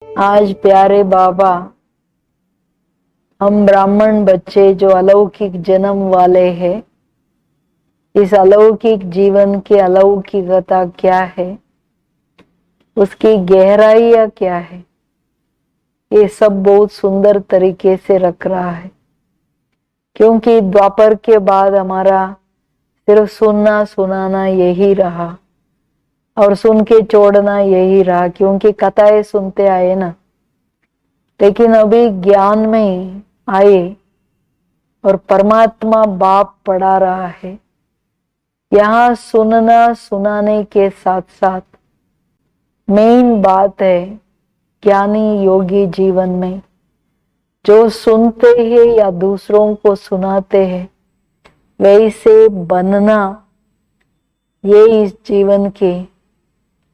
आज प्यारे बाबा, हम ब्राह्मण बच्चे जो अलौकिक जन्म वाले हैं, इस अलौकिक जीवन की अलौकिकता क्या है, उसकी गहराइयां क्या है, ये सब बहुत सुंदर तरीके से रख रहा है। क्योंकि द्वापर के बाद हमारा सिर्फ सुनना सुनाना यही रहा और सुन के छोड़ना यही रहा, क्योंकि कथाएं सुनते आए ना। लेकिन अभी ज्ञान में आए और परमात्मा बाप पढ़ा रहा है। यहाँ सुनना सुनाने के साथ साथ मेन बात है ज्ञानी योगी जीवन में जो सुनते हैं या दूसरों को सुनाते हैं वैसे बनना, ये इस जीवन की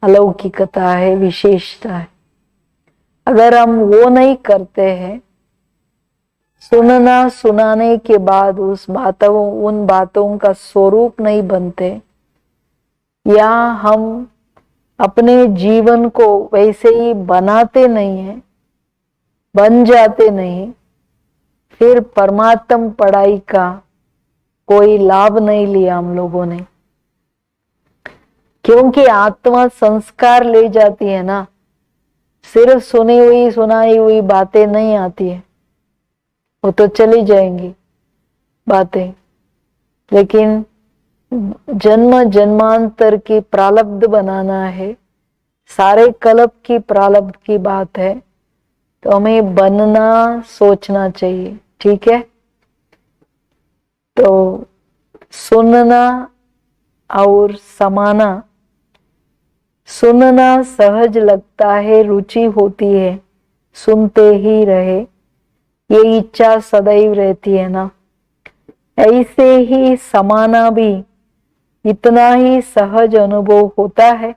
अलौकिकता है, विशेषता है। अगर हम वो नहीं करते हैं, सुनना सुनाने के बाद उन बातों का स्वरूप नहीं बनते, या हम अपने जीवन को वैसे ही बनाते नहीं है, बन जाते नहीं, फिर परमात्म पढ़ाई का कोई लाभ नहीं लिया हम लोगों ने। क्योंकि आत्मा संस्कार ले जाती है ना, सिर्फ सुनी हुई सुनाई हुई बातें नहीं आती है, वो तो चली जाएंगी बातें। लेकिन जन्म जन्मांतर की प्रारब्ध बनाना है, सारे कल्प की प्रारब्ध की बात है, तो हमें बनना सोचना चाहिए। ठीक है, तो सुनना और समाना। सुनना सहज लगता है, रुचि होती है, सुनते ही रहे, ये इच्छा सदैव रहती है ना। ऐसे ही समाना भी इतना ही सहज अनुभव होता है।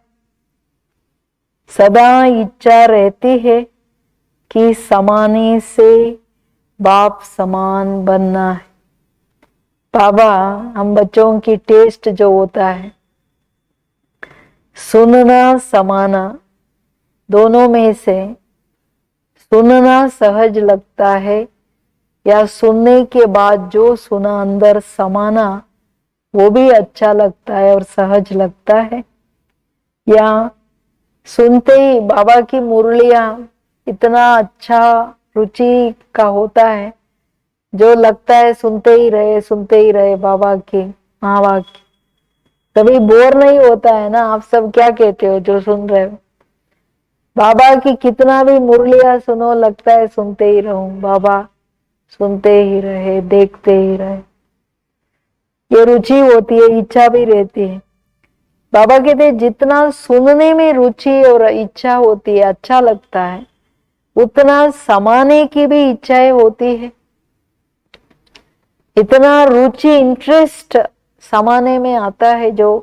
सदा इच्छा रहती है कि समाने से बाप समान बनना है। बाबा, हम बच्चों की टेस्ट जो होता है, सुनना समाना दोनों में से सुनना सहज लगता है, या सुनने के बाद जो सुना अंदर समाना वो भी अच्छा लगता है और सहज लगता है। या सुनते ही बाबा की मुरलियां इतना अच्छा रुचि का होता है, जो लगता है सुनते ही रहे बाबा की महावाक्य। कभी बोर नहीं होता है ना। आप सब क्या कहते हो जो सुन रहे हो? बाबा की कितना भी मुरलियां सुनो, लगता है सुनते ही रहूं, बाबा सुनते ही रहे, देखते ही रहे। ये रुचि होती है, इच्छा भी रहती है। बाबा कहते हैं जितना सुनने में रुचि और इच्छा होती है, अच्छा लगता है, उतना समाने की भी इच्छाएं होती है। इतना रुचि इंटरेस्ट समाने में आता है, जो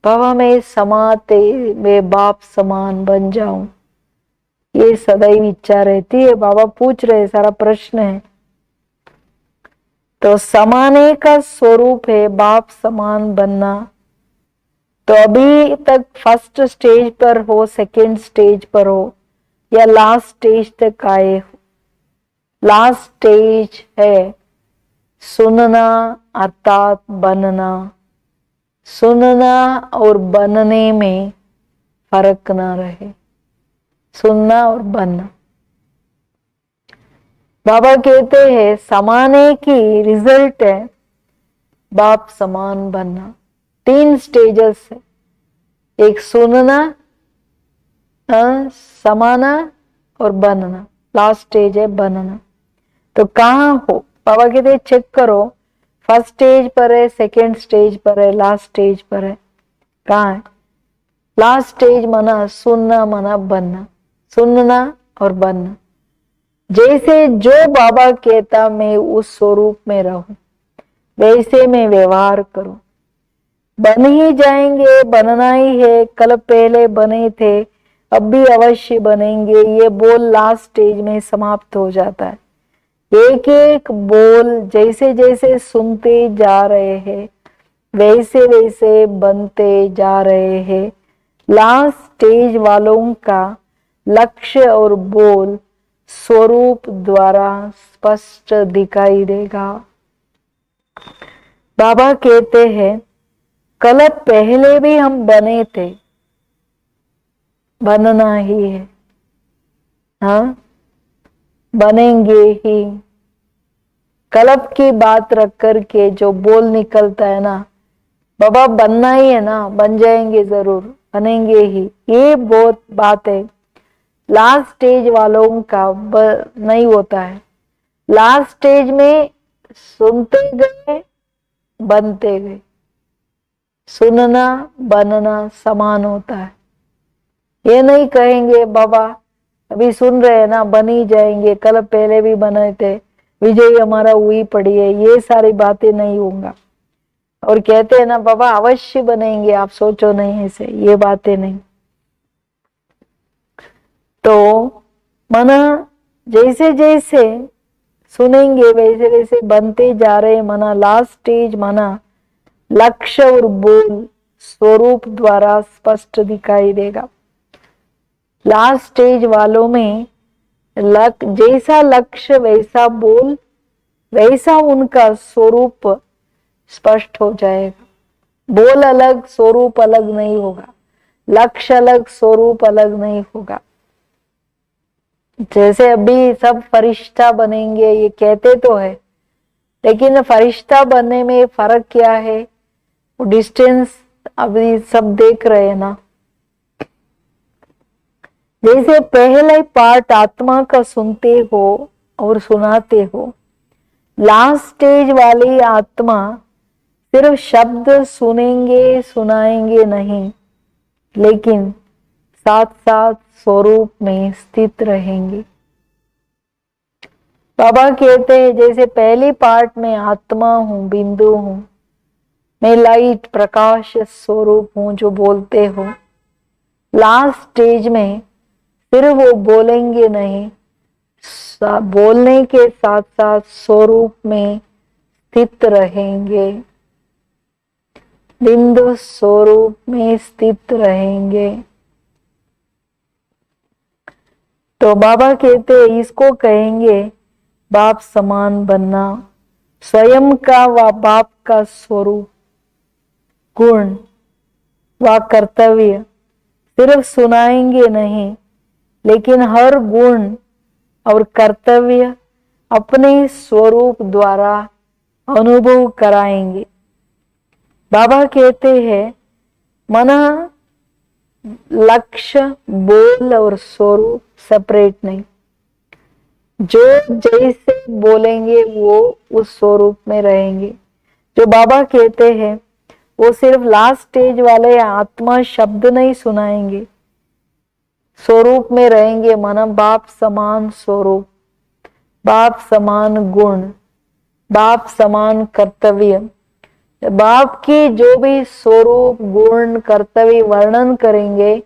बाबा में समाते मैं बाप समान बन जाऊं, ये सदैव इच्छा रहती है। बाबा पूछ रहे, सारा प्रश्न है। तो समाने का स्वरूप है बाप समान बनना। तो अभी तक फर्स्ट स्टेज पर हो, सेकंड स्टेज पर हो, या लास्ट स्टेज तक आए हो, लास्ट स्टेज है सुनना अर्थात बनना। सुनना और बनने में फर्क ना रहे, सुनना और बनना। बाबा कहते हैं समाने की रिजल्ट है बाप समान बनना। 3 स्टेजेस है, एक सुनना, समाना और बनना। लास्ट स्टेज है बनना। तो कहाँ हो? बाबा कहते हैं चेक करो, फर्स्ट स्टेज पर है, सेकंड स्टेज पर है, लास्ट स्टेज पर है। कहाँ है? लास्ट स्टेज मना सुनना, मना बनना, सुनना और बनना। जैसे जो बाबा कहता मैं उस स्वरूप में रहूं, वैसे मैं व्यवहार करूं। बन ही जाएंगे, बनना ही है। कल पहले बने थे, अब भी अवश्य बनेंगे, ये बोल लास्ट स्टेज में समाप्त हो जाता है। एक एक बोल जैसे जैसे सुनते जा रहे हैं, वैसे वैसे बनते जा रहे हैं। लास्ट स्टेज वालों का लक्ष्य और बोल स्वरूप द्वारा स्पष्ट दिखाई देगा। बाबा कहते हैं कल पहले भी हम बने थे, बनना ही है, हाँ बनेंगे ही। कलब की बात रख कर जो बोल निकलता है ना, बाबा बनना ही है ना, बन जाएंगे जरूर, बनेंगे ही, ये बहुत बात है। लास्ट स्टेज वालों का नहीं होता है। लास्ट स्टेज में सुनते गए, बनते गए। सुनना बनना समान होता है। ये नहीं कहेंगे बाबा अभी सुन रहे हैं ना, बन ही जाएंगे, कल पहले भी बने थे, विजय हमारा हुई पड़ी है, ये सारी बातें नहीं होंगे। और कहते हैं ना बाबा अवश्य बनेंगे, आप सोचो नहीं ऐसे, ये बातें नहीं। तो मना जैसे जैसे सुनेंगे वैसे वैसे बनते जा रहे मना। लास्ट स्टेज मना लक्ष्य और बोल स्वरूप द्वारा स्पष्ट दिखाई देगा। लास्ट स्टेज वालों में जैसा लक्ष्य वैसा बोल, वैसा उनका स्वरूप स्पष्ट हो जाएगा। बोल अलग स्वरूप अलग नहीं होगा, लक्ष्य अलग स्वरूप अलग नहीं होगा। जैसे अभी सब फरिश्ता बनेंगे ये कहते तो है, लेकिन फरिश्ता बनने में फर्क क्या है, वो डिस्टेंस अभी सब देख रहे हैं ना। जैसे पहले पार्ट आत्मा का सुनते हो और सुनाते हो, लास्ट स्टेज वाली आत्मा सिर्फ शब्द सुनेंगे सुनाएंगे नहीं, लेकिन साथ साथ स्वरूप में स्थित रहेंगे। बाबा कहते हैं जैसे पहली पार्ट में आत्मा हूं, बिंदु हूं, मैं लाइट प्रकाश स्वरूप हूं जो बोलते हो। लास्ट स्टेज में सिर्फ वो बोलेंगे नहीं, बोलने के साथ साथ स्वरूप में स्थित रहेंगे, बिंदु स्वरूप में स्थित रहेंगे। तो बाबा कहते हैं इसको कहेंगे बाप समान बनना। स्वयं का व बाप का स्वरूप, गुण व कर्तव्य सिर्फ सुनाएंगे नहीं, लेकिन हर गुण और कर्तव्य अपने स्वरूप द्वारा अनुभव कराएंगे। बाबा कहते हैं मना लक्ष्य बोल और स्वरूप सेपरेट नहीं, जो जैसे बोलेंगे वो उस स्वरूप में रहेंगे। जो बाबा कहते हैं वो सिर्फ लास्ट स्टेज वाले आत्मा शब्द नहीं सुनाएंगे, स्वरूप में रहेंगे। माना बाप समान स्वरूप, बाप समान गुण, बाप समान कर्तव्य। बाप की जो भी स्वरूप गुण कर्तव्य वर्णन करेंगे,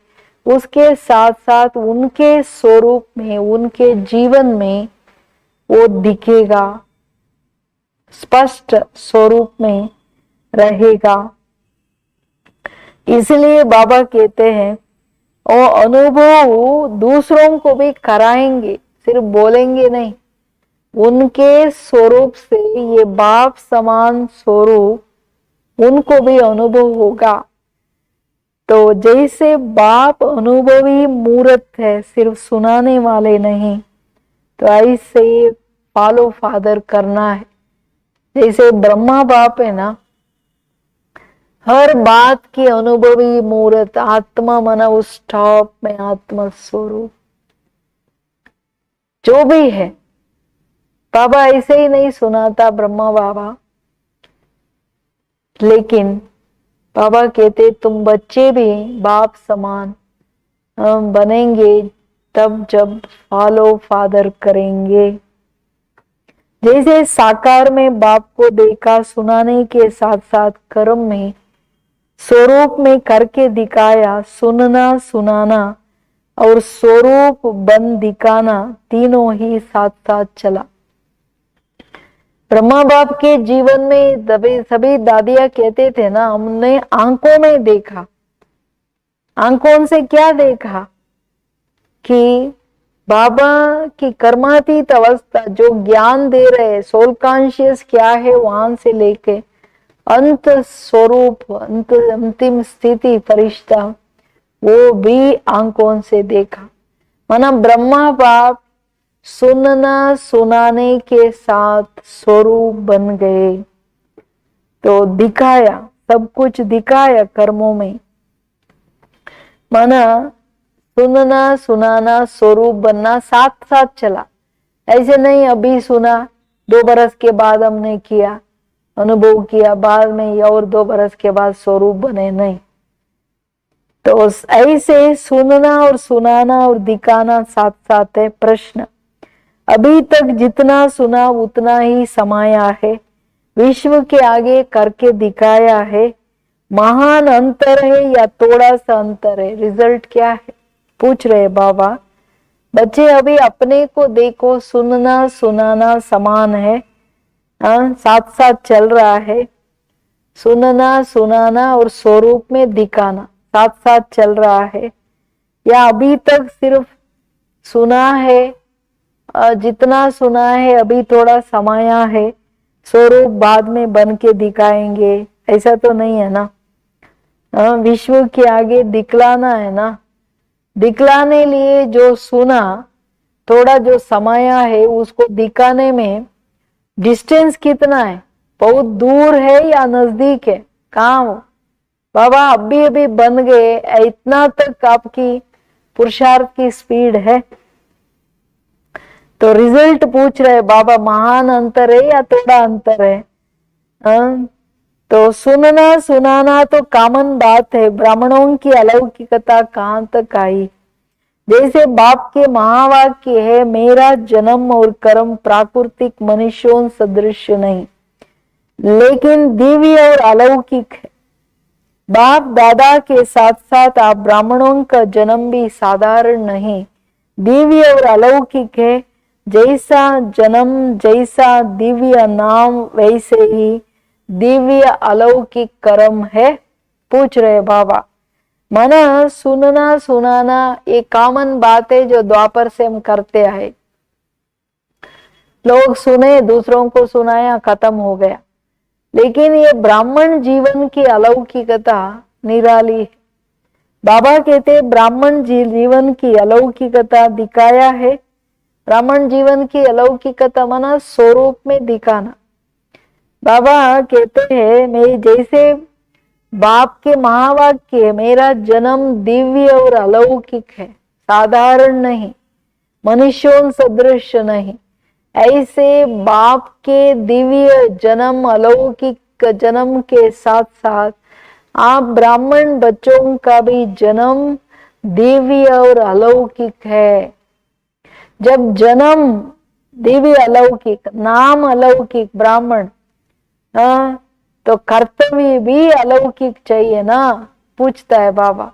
उसके साथ साथ उनके स्वरूप में उनके जीवन में वो दिखेगा, स्पष्ट स्वरूप में रहेगा। इसलिए बाबा कहते हैं और अनुभव दूसरों को भी कराएंगे, सिर्फ बोलेंगे नहीं, उनके स्वरूप से ये बाप समान स्वरूप उनको भी अनुभव होगा। तो जैसे बाप अनुभवी मूर्त है, सिर्फ सुनाने वाले नहीं, तो ऐसे फॉलो फादर करना है। जैसे ब्रह्मा बाप है ना, हर बात की अनुभवी मूर्त आत्मा मना उस टॉप में आत्मा स्वरूप जो भी है। बाबा ऐसे ही नहीं सुनाता ब्रह्मा बाबा, लेकिन बाबा कहते तुम बच्चे भी बाप समान बनेंगे तब जब फॉलो फादर करेंगे। जैसे साकार में बाप को देखा, सुनाने के साथ साथ कर्म में स्वरूप में करके दिखाया, सुनना सुनाना और स्वरूप बन दिखाना तीनों ही साथ साथ चला। ब्रह्मा बाप के जीवन में सभी दादियां कहते थे ना, हमने आंखों में देखा। आंखों से क्या देखा कि बाबा की कर्मातीत अवस्था जो ज्ञान दे रहे, सोल कॉन्शियस क्या है वहां से लेके अंत स्वरूप, अंतिम स्थिति फरिश्ता, वो भी आंखों से देखा। माना ब्रह्मा बाप सुनना सुनाने के साथ स्वरूप बन गए, तो दिखाया, सब कुछ दिखाया कर्मों में। माना सुनना सुनाना स्वरूप बनना साथ साथ चला, ऐसे नहीं अभी सुना 2 बरस के बाद हमने किया, अनुभव किया, बाद में और 2 बरस के बाद स्वरूप बने, नहीं। तो ऐसे सुनना और सुनाना और दिखाना साथ साथ है। प्रश्न, अभी तक जितना सुना उतना ही समाया है, विश्व के आगे करके दिखाया है, महान अंतर है या थोड़ा सा अंतर है? रिजल्ट क्या है पूछ रहे बाबा। बच्चे अभी अपने को देखो, सुनना सुनाना समान है, साथ साथ चल रहा है। सुनना सुनाना और स्वरूप में दिखाना साथ साथ चल रहा है, या अभी तक सिर्फ सुना है, जितना सुना है अभी थोड़ा समाया है, स्वरूप बाद में बन के दिखाएंगे, ऐसा तो नहीं है ना। विश्व के आगे दिखलाना है ना। दिखलाने लिए जो सुना, थोड़ा जो समाया है, उसको दिखाने में डिस्टेंस कितना है? बहुत दूर है या नजदीक है? कहाँ हो बाबा? अभी अभी बन गए, इतना तक आपकी पुरुषार्थ की स्पीड है। तो रिजल्ट पूछ रहे बाबा, महान अंतर है या थोड़ा अंतर है? तो सुनना सुनाना तो कॉमन बात है, ब्राह्मणों की अलौकिकता कहां तक आई? जैसे बाप के महावाक्य है, मेरा जन्म और कर्म प्राकृतिक मनुष्यों सदृश नहीं, लेकिन दिव्य और अलौकिक है। बाप दादा के साथ साथ आप ब्राह्मणों का जन्म भी साधारण नहीं, दिव्य और अलौकिक है। जैसा जन्म, जैसा दिव्य नाम, वैसे ही दिव्य अलौकिक कर्म है। पूछ रहे बाबा, माना सुनना सुनाना एक कॉमन बात है जो द्वापर से हम करते आए। लोग सुने, दूसरों को सुनाया, खत्म हो गया। लेकिन ये ब्राह्मण जीवन की अलौकिकता निराली है। बाबा कहते ब्राह्मण जीवन की अलौकिकता दिखाया है। ब्राह्मण जीवन की अलौकिकता माना स्वरूप में दिखाना। बाबा कहते हैं, मैं जैसे बाप के महावाक्य, मेरा जन्म दिव्य और अलौकिक है, साधारण नहीं, मनुष्यों सदृश नहीं, ऐसे बाप के दिव्य जन्म, अलौकिक जन्म के साथ साथ आप ब्राह्मण बच्चों का भी जन्म दिव्य और अलौकिक है। जब जन्म दिव्य अलौकिक, नाम अलौकिक, ब्राह्मण, तो कर्तव्य भी अलौकिक चाहिए ना। पूछता है बाबा,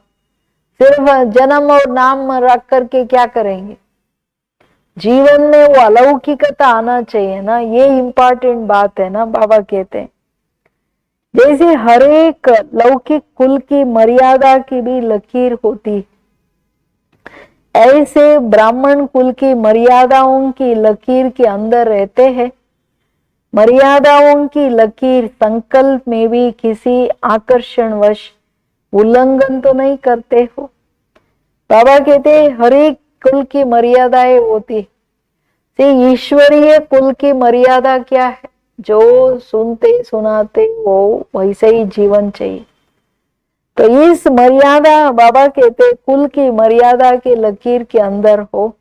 सिर्फ जन्म और नाम रख करके क्या करेंगे? जीवन में वो अलौकिकता आना चाहिए ना, ये इम्पोर्टेंट बात है ना। बाबा कहते हैं जैसे हर एक लौकिक कुल की मर्यादा की भी लकीर होती, ऐसे ब्राह्मण कुल की मर्यादाओं की लकीर के अंदर रहते हैं। मर्यादाओं की लकीर संकल्प में भी किसी आकर्षणवश उल्लंघन तो नहीं करते हो। बाबा कहते हर एक कुल की मर्यादाएं होती, ईश्वरीय कुल की मर्यादा क्या है? जो सुनते सुनाते वो वैसे ही जीवन चाहिए। तो इस मर्यादा, बाबा कहते कुल की मर्यादा के लकीर के अंदर हो।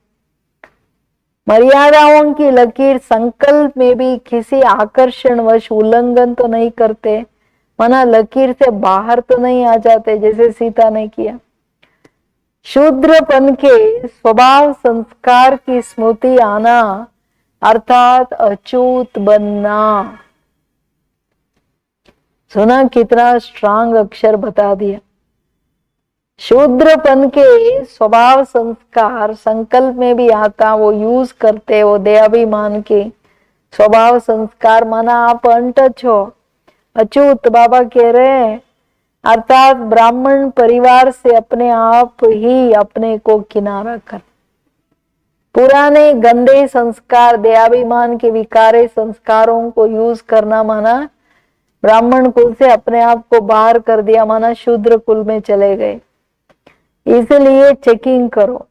मर्यादाओं की लकीर संकल्प में भी किसी आकर्षणवश उल्लंघन तो नहीं करते, माना लकीर से बाहर तो नहीं आ जाते जैसे सीता ने किया। शूद्रपन के स्वभाव संस्कार की स्मृति आना अर्थात अछूत बनना। सुना कितना स्ट्रांग अक्षर बता दिया। शूद्रपन के स्वभाव संस्कार संकल्प में भी आता, वो यूज करते, वो दयाभिमान के स्वभाव संस्कार, माना आप अनटच हो, अछूत। बाबा कह रहे हैं अर्थात ब्राह्मण परिवार से अपने आप ही अपने को किनारा कर, पुराने गंदे संस्कार, दयाभिमान के विकारे संस्कारों को यूज करना माना ब्राह्मण कुल से अपने आप को बाहर कर दिया, माना शूद्र कुल में चले गए। इसलिए चेकिंग करो।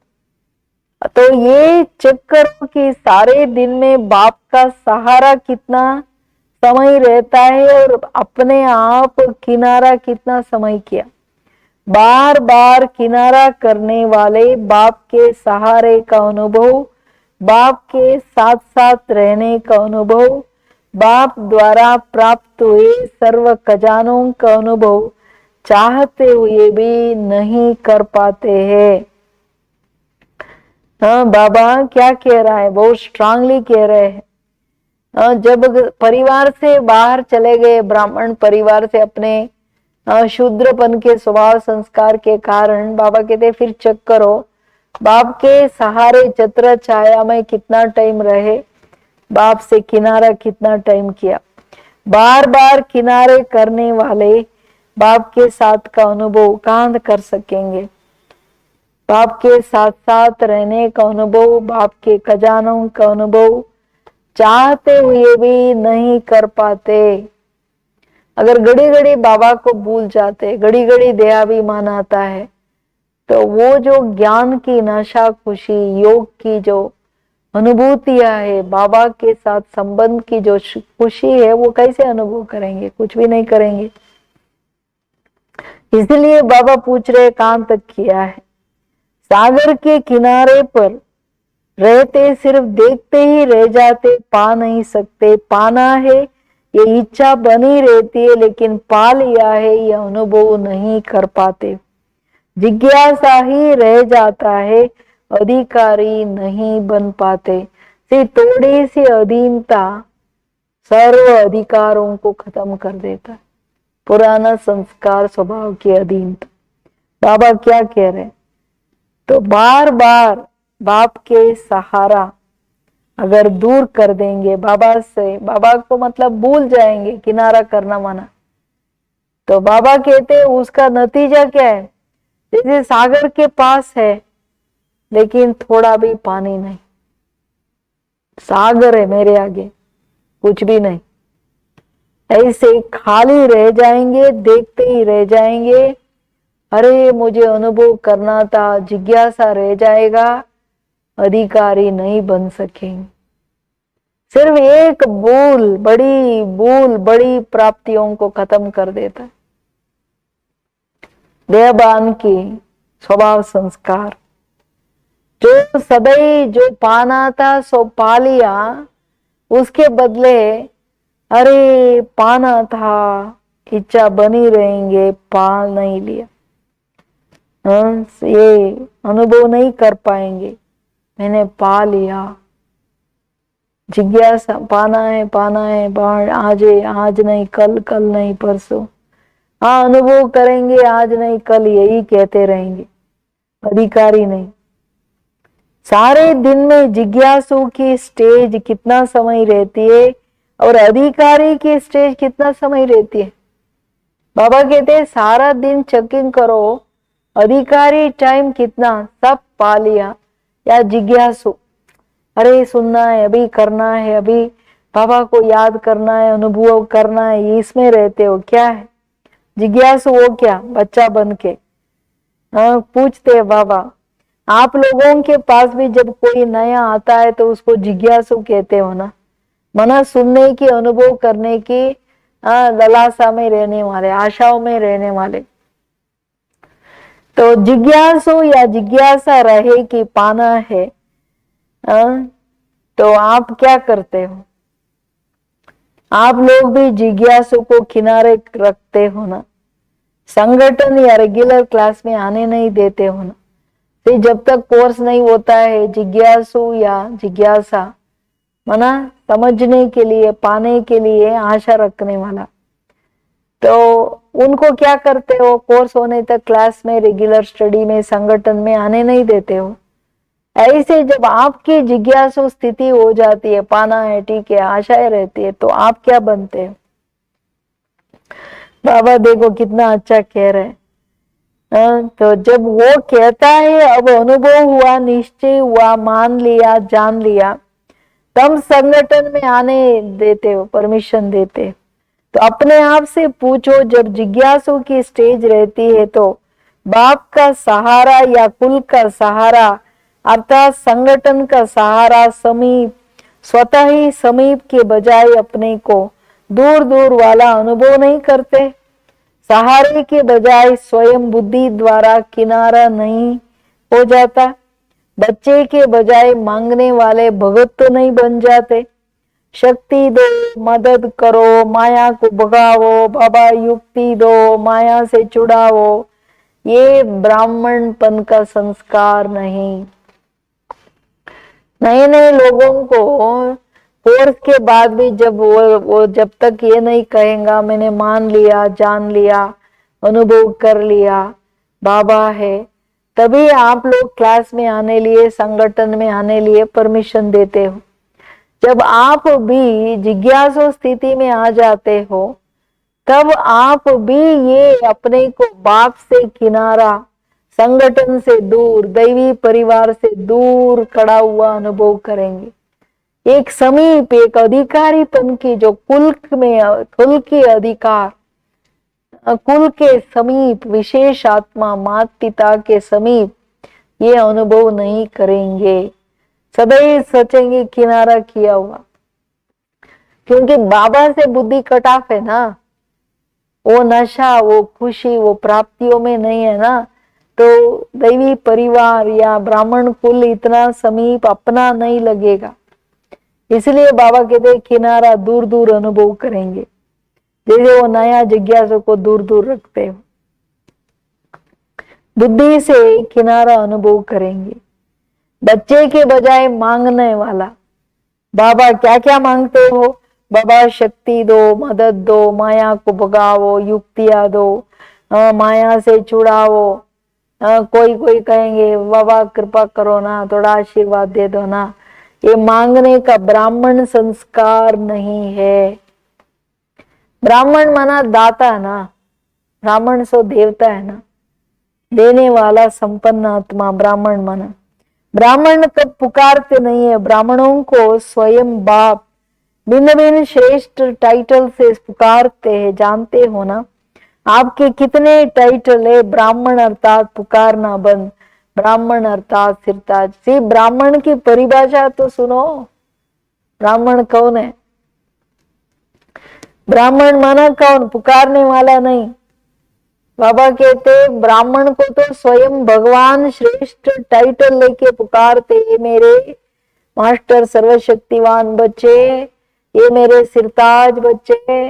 तो ये चेक करो कि सारे दिन में बाप का सहारा कितना समय रहता है और अपने आप किनारा कितना समय किया। बार बार किनारा करने वाले बाप के सहारे का अनुभव, बाप के साथ साथ रहने का अनुभव, बाप द्वारा प्राप्त हुए सर्व खजानों का अनुभव चाहते हुए भी नहीं कर पाते हैं। हाँ, बाबा क्या कह रहा है, बहुत स्ट्रांगली कह रहे हैं। जब परिवार से बाहर चले गए, ब्राह्मण परिवार से, अपने शूद्रपन के स्वभाव संस्कार के कारण, बाबा कहते फिर चेक करो बाप के सहारे छत्र छाया में कितना टाइम रहे, बाप से किनारा कितना टाइम किया। बार बार किनारे करने वाले बाप के साथ का अनुभव कहाँ कर सकेंगे। बाप के साथ साथ रहने का अनुभव, बाप के खजानों का अनुभव चाहते हुए भी नहीं कर पाते। अगर घड़ी घड़ी बाबा को भूल जाते, घड़ी घड़ी दयाभिमान आता है, तो वो जो ज्ञान की नशा खुशी, योग की जो अनुभूतियां है, बाबा के साथ संबंध की जो खुशी है, वो कैसे अनुभव करेंगे, कुछ भी नहीं करेंगे। इसलिए बाबा पूछ रहे कहां तक किया है। सागर के किनारे पर रहते सिर्फ देखते ही रह जाते, पा नहीं सकते। पाना है ये इच्छा बनी रहती है, लेकिन पा लिया है ये अनुभव नहीं कर पाते। जिज्ञासा ही रह जाता है, अधिकारी नहीं बन पाते। थोड़ी सी अधीनता सर्व अधिकारों को खत्म कर देता है। पुराना संस्कार स्वभाव की अधीनता। बाबा क्या कह रहे, तो बार बार बाप के सहारा अगर दूर कर देंगे बाबा से, बाबा को मतलब भूल जाएंगे, किनारा करना माना, तो बाबा कहते हैं उसका नतीजा क्या है। जैसे सागर के पास है लेकिन थोड़ा भी पानी नहीं, सागर है मेरे आगे, कुछ भी नहीं, ऐसे खाली रह जाएंगे, देखते ही रह जाएंगे। अरे मुझे अनुभव करना था, जिज्ञासा रह जाएगा, अधिकारी नहीं बन सकेंगे। सिर्फ एक भूल बड़ी प्राप्तियों को खत्म कर देता है। देहबान की स्वभाव संस्कार, जो सदैव जो पाना था सो पा लिया, उसके बदले अरे पाना था, इच्छा बनी रहेंगे, पा नहीं लिया, ये अनुभव नहीं कर पाएंगे, मैंने पा लिया। जिज्ञासा पाना है, आज नहीं कल, कल नहीं परसों, हाँ अनुभव करेंगे, आज नहीं कल, यही कहते रहेंगे, अधिकारी नहीं। सारे दिन में जिज्ञासु की स्टेज कितना समय रहती है और अधिकारी की स्टेज कितना समय रहती है। बाबा कहते हैं सारा दिन चेकिंग करो, अधिकारी टाइम कितना, सब पा लिया, या जिज्ञासु अरे सुनना है, अभी करना है, अभी बाबा को याद करना है, अनुभव करना है, इसमें रहते हो। क्या है जिज्ञासु, वो क्या बच्चा बन के पूछते हैं बाबा। आप लोगों के पास भी जब कोई नया आता है तो उसको जिज्ञासु कहते हो ना, मना सुनने की, अनुभव करने की ललासा में रहने वाले, आशाओं में रहने वाले। तो जिज्ञासु या जिज्ञासा रहे कि पाना है, तो आप क्या करते हो, आप लोग भी जिज्ञासु को किनारे रखते हो ना, संगठन या रेगुलर क्लास में आने नहीं देते हो ना। तो जब तक कोर्स नहीं होता है, जिज्ञासु या जिज्ञासा मना समझने के लिए, पाने के लिए आशा रखने वाला, तो उनको क्या करते हो, कोर्स होने तक क्लास में, रेगुलर स्टडी में, संगठन में आने नहीं देते हो। ऐसे जब आपकी जिज्ञासु स्थिति हो जाती है, पाना है ठीक है, आशाएं रहती है, तो आप क्या बनते हो। बाबा देखो कितना अच्छा कह रहे हैं, तो जब वो कहता है अब अनुभव हुआ, निश्चय हुआ, मान लिया, जान लिया, तब संगठन में आने देते हो, परमिशन देते हो। तो अपने आप से पूछो, जब जिज्ञासु की स्टेज रहती है तो बाप का सहारा या कुल का सहारा अर्थात संगठन का सहारा समीप, स्वतः ही समीप के बजाय अपने को दूर दूर वाला अनुभव नहीं करते। सहारे के बजाय स्वयं बुद्धि द्वारा किनारा नहीं हो जाता। बच्चे के बजाय मांगने वाले भगत तो नहीं बन जाते। शक्ति दो, मदद करो, माया को भगाओ, बाबा युक्ति दो, माया से छुड़ाओ, ये ब्राह्मणपन का संस्कार नहीं। नए नए लोगों को कोर्स के बाद भी जब वो जब तक ये नहीं कहेगा मैंने मान लिया, जान लिया, अनुभव कर लिया, बाबा है, तभी आप लोग क्लास में आने लिए, संगठन में आने लिए परमिशन देते हो। जब आप भी जिज्ञासु स्थिति में आ जाते हो तब आप भी ये अपने को बाप से किनारा, संगठन से दूर, दैवी परिवार से दूर खड़ा हुआ अनुभव करेंगे। एक समीप, एक अधिकारीपन की, जो कुल के अधिकार, कुल के समीप, विशेष आत्मा, माता पिता के समीप ये अनुभव नहीं करेंगे। सदैव सोचेंगे किनारा किया हुआ, क्योंकि बाबा से बुद्धि कटाफ है ना, वो नशा, वो खुशी, वो प्राप्तियों में नहीं है ना, तो दैवी परिवार या ब्राह्मण कुल इतना समीप अपना नहीं लगेगा। इसलिए बाबा कहते किनारा, दूर दूर अनुभव करेंगे, जैसे वो नया जिज्ञासु को दूर दूर रखते हो। बुद्धि से किनारा अनुभव करेंगे। बच्चे के बजाय मांगने वाला, बाबा क्या क्या मांगते हो? बाबा शक्ति दो, मदद दो, माया को भगाओ, युक्तियां दो, माया से छुड़ाओ। कोई कोई कहेंगे बाबा कृपा करो ना, थोड़ा आशीर्वाद दे दो ना। ये मांगने का ब्राह्मण संस्कार नहीं है। ब्राह्मण माना दाता ना, ब्राह्मण सो देवता है ना, देने वाला संपन्न आत्मा ब्राह्मण माना। ब्राह्मण कब पुकारते नहीं है, ब्राह्मणों को स्वयं बाप भिन्न भिन्न श्रेष्ठ टाइटल से पुकारते हैं। जानते हो ना आपके कितने टाइटल है? ब्राह्मण अर्थात पुकारना बंद, ब्राह्मण अर्थात सिरताज। सिर्फ ब्राह्मण की परिभाषा तो सुनो, ब्राह्मण कौन है? ब्राह्मण माना कौन? पुकारने वाला नहीं। बाबा कहते ब्राह्मण को तो स्वयं भगवान श्रेष्ठ टाइटल लेके पुकारते, मेरे मास्टर सर्वशक्तिवान बच्चे, ये मेरे सिरताज बच्चे,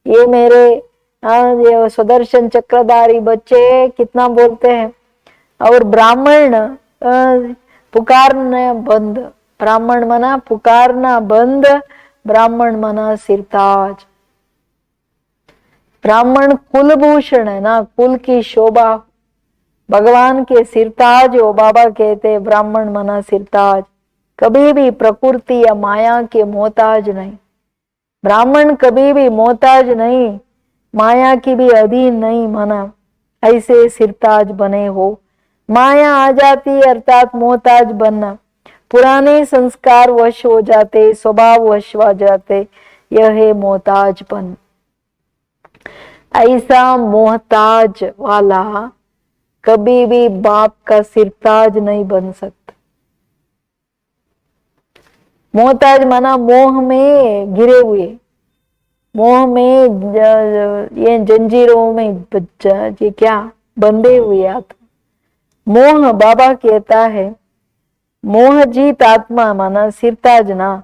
ये मेरे ये सुदर्शन चक्रधारी बच्चे, कितना बोलते हैं। और ब्राह्मण पुकारना बंद, ब्राह्मण मना पुकारना बंद, ब्राह्मण मना सिरताज। ब्राह्मण कुलभूषण है ना, कुल की शोभा, भगवान के सिरताज हो। बाबा कहते ब्राह्मण मना सिरताज, कभी भी प्रकृति या माया के मोहताज नहीं। ब्राह्मण कभी भी मोहताज नहीं, माया की भी अधीन नहीं माना, ऐसे सिरताज बने हो। माया आ जाती अर्थात मोहताज बनना, पुराने संस्कार वश हो जाते, स्वभाव वश हो जाते, यह है मोहताजपन। ऐसा मोहताज वाला कभी भी बाप का सिरताज नहीं बन सकता। मोहताज माना मोह में गिरे हुए, मोह में ये जंजीरों में ये क्या बंधे हुए आत्मा। मोह बाबा कहता है मोह जीत आत्मा माना सिरताज ना,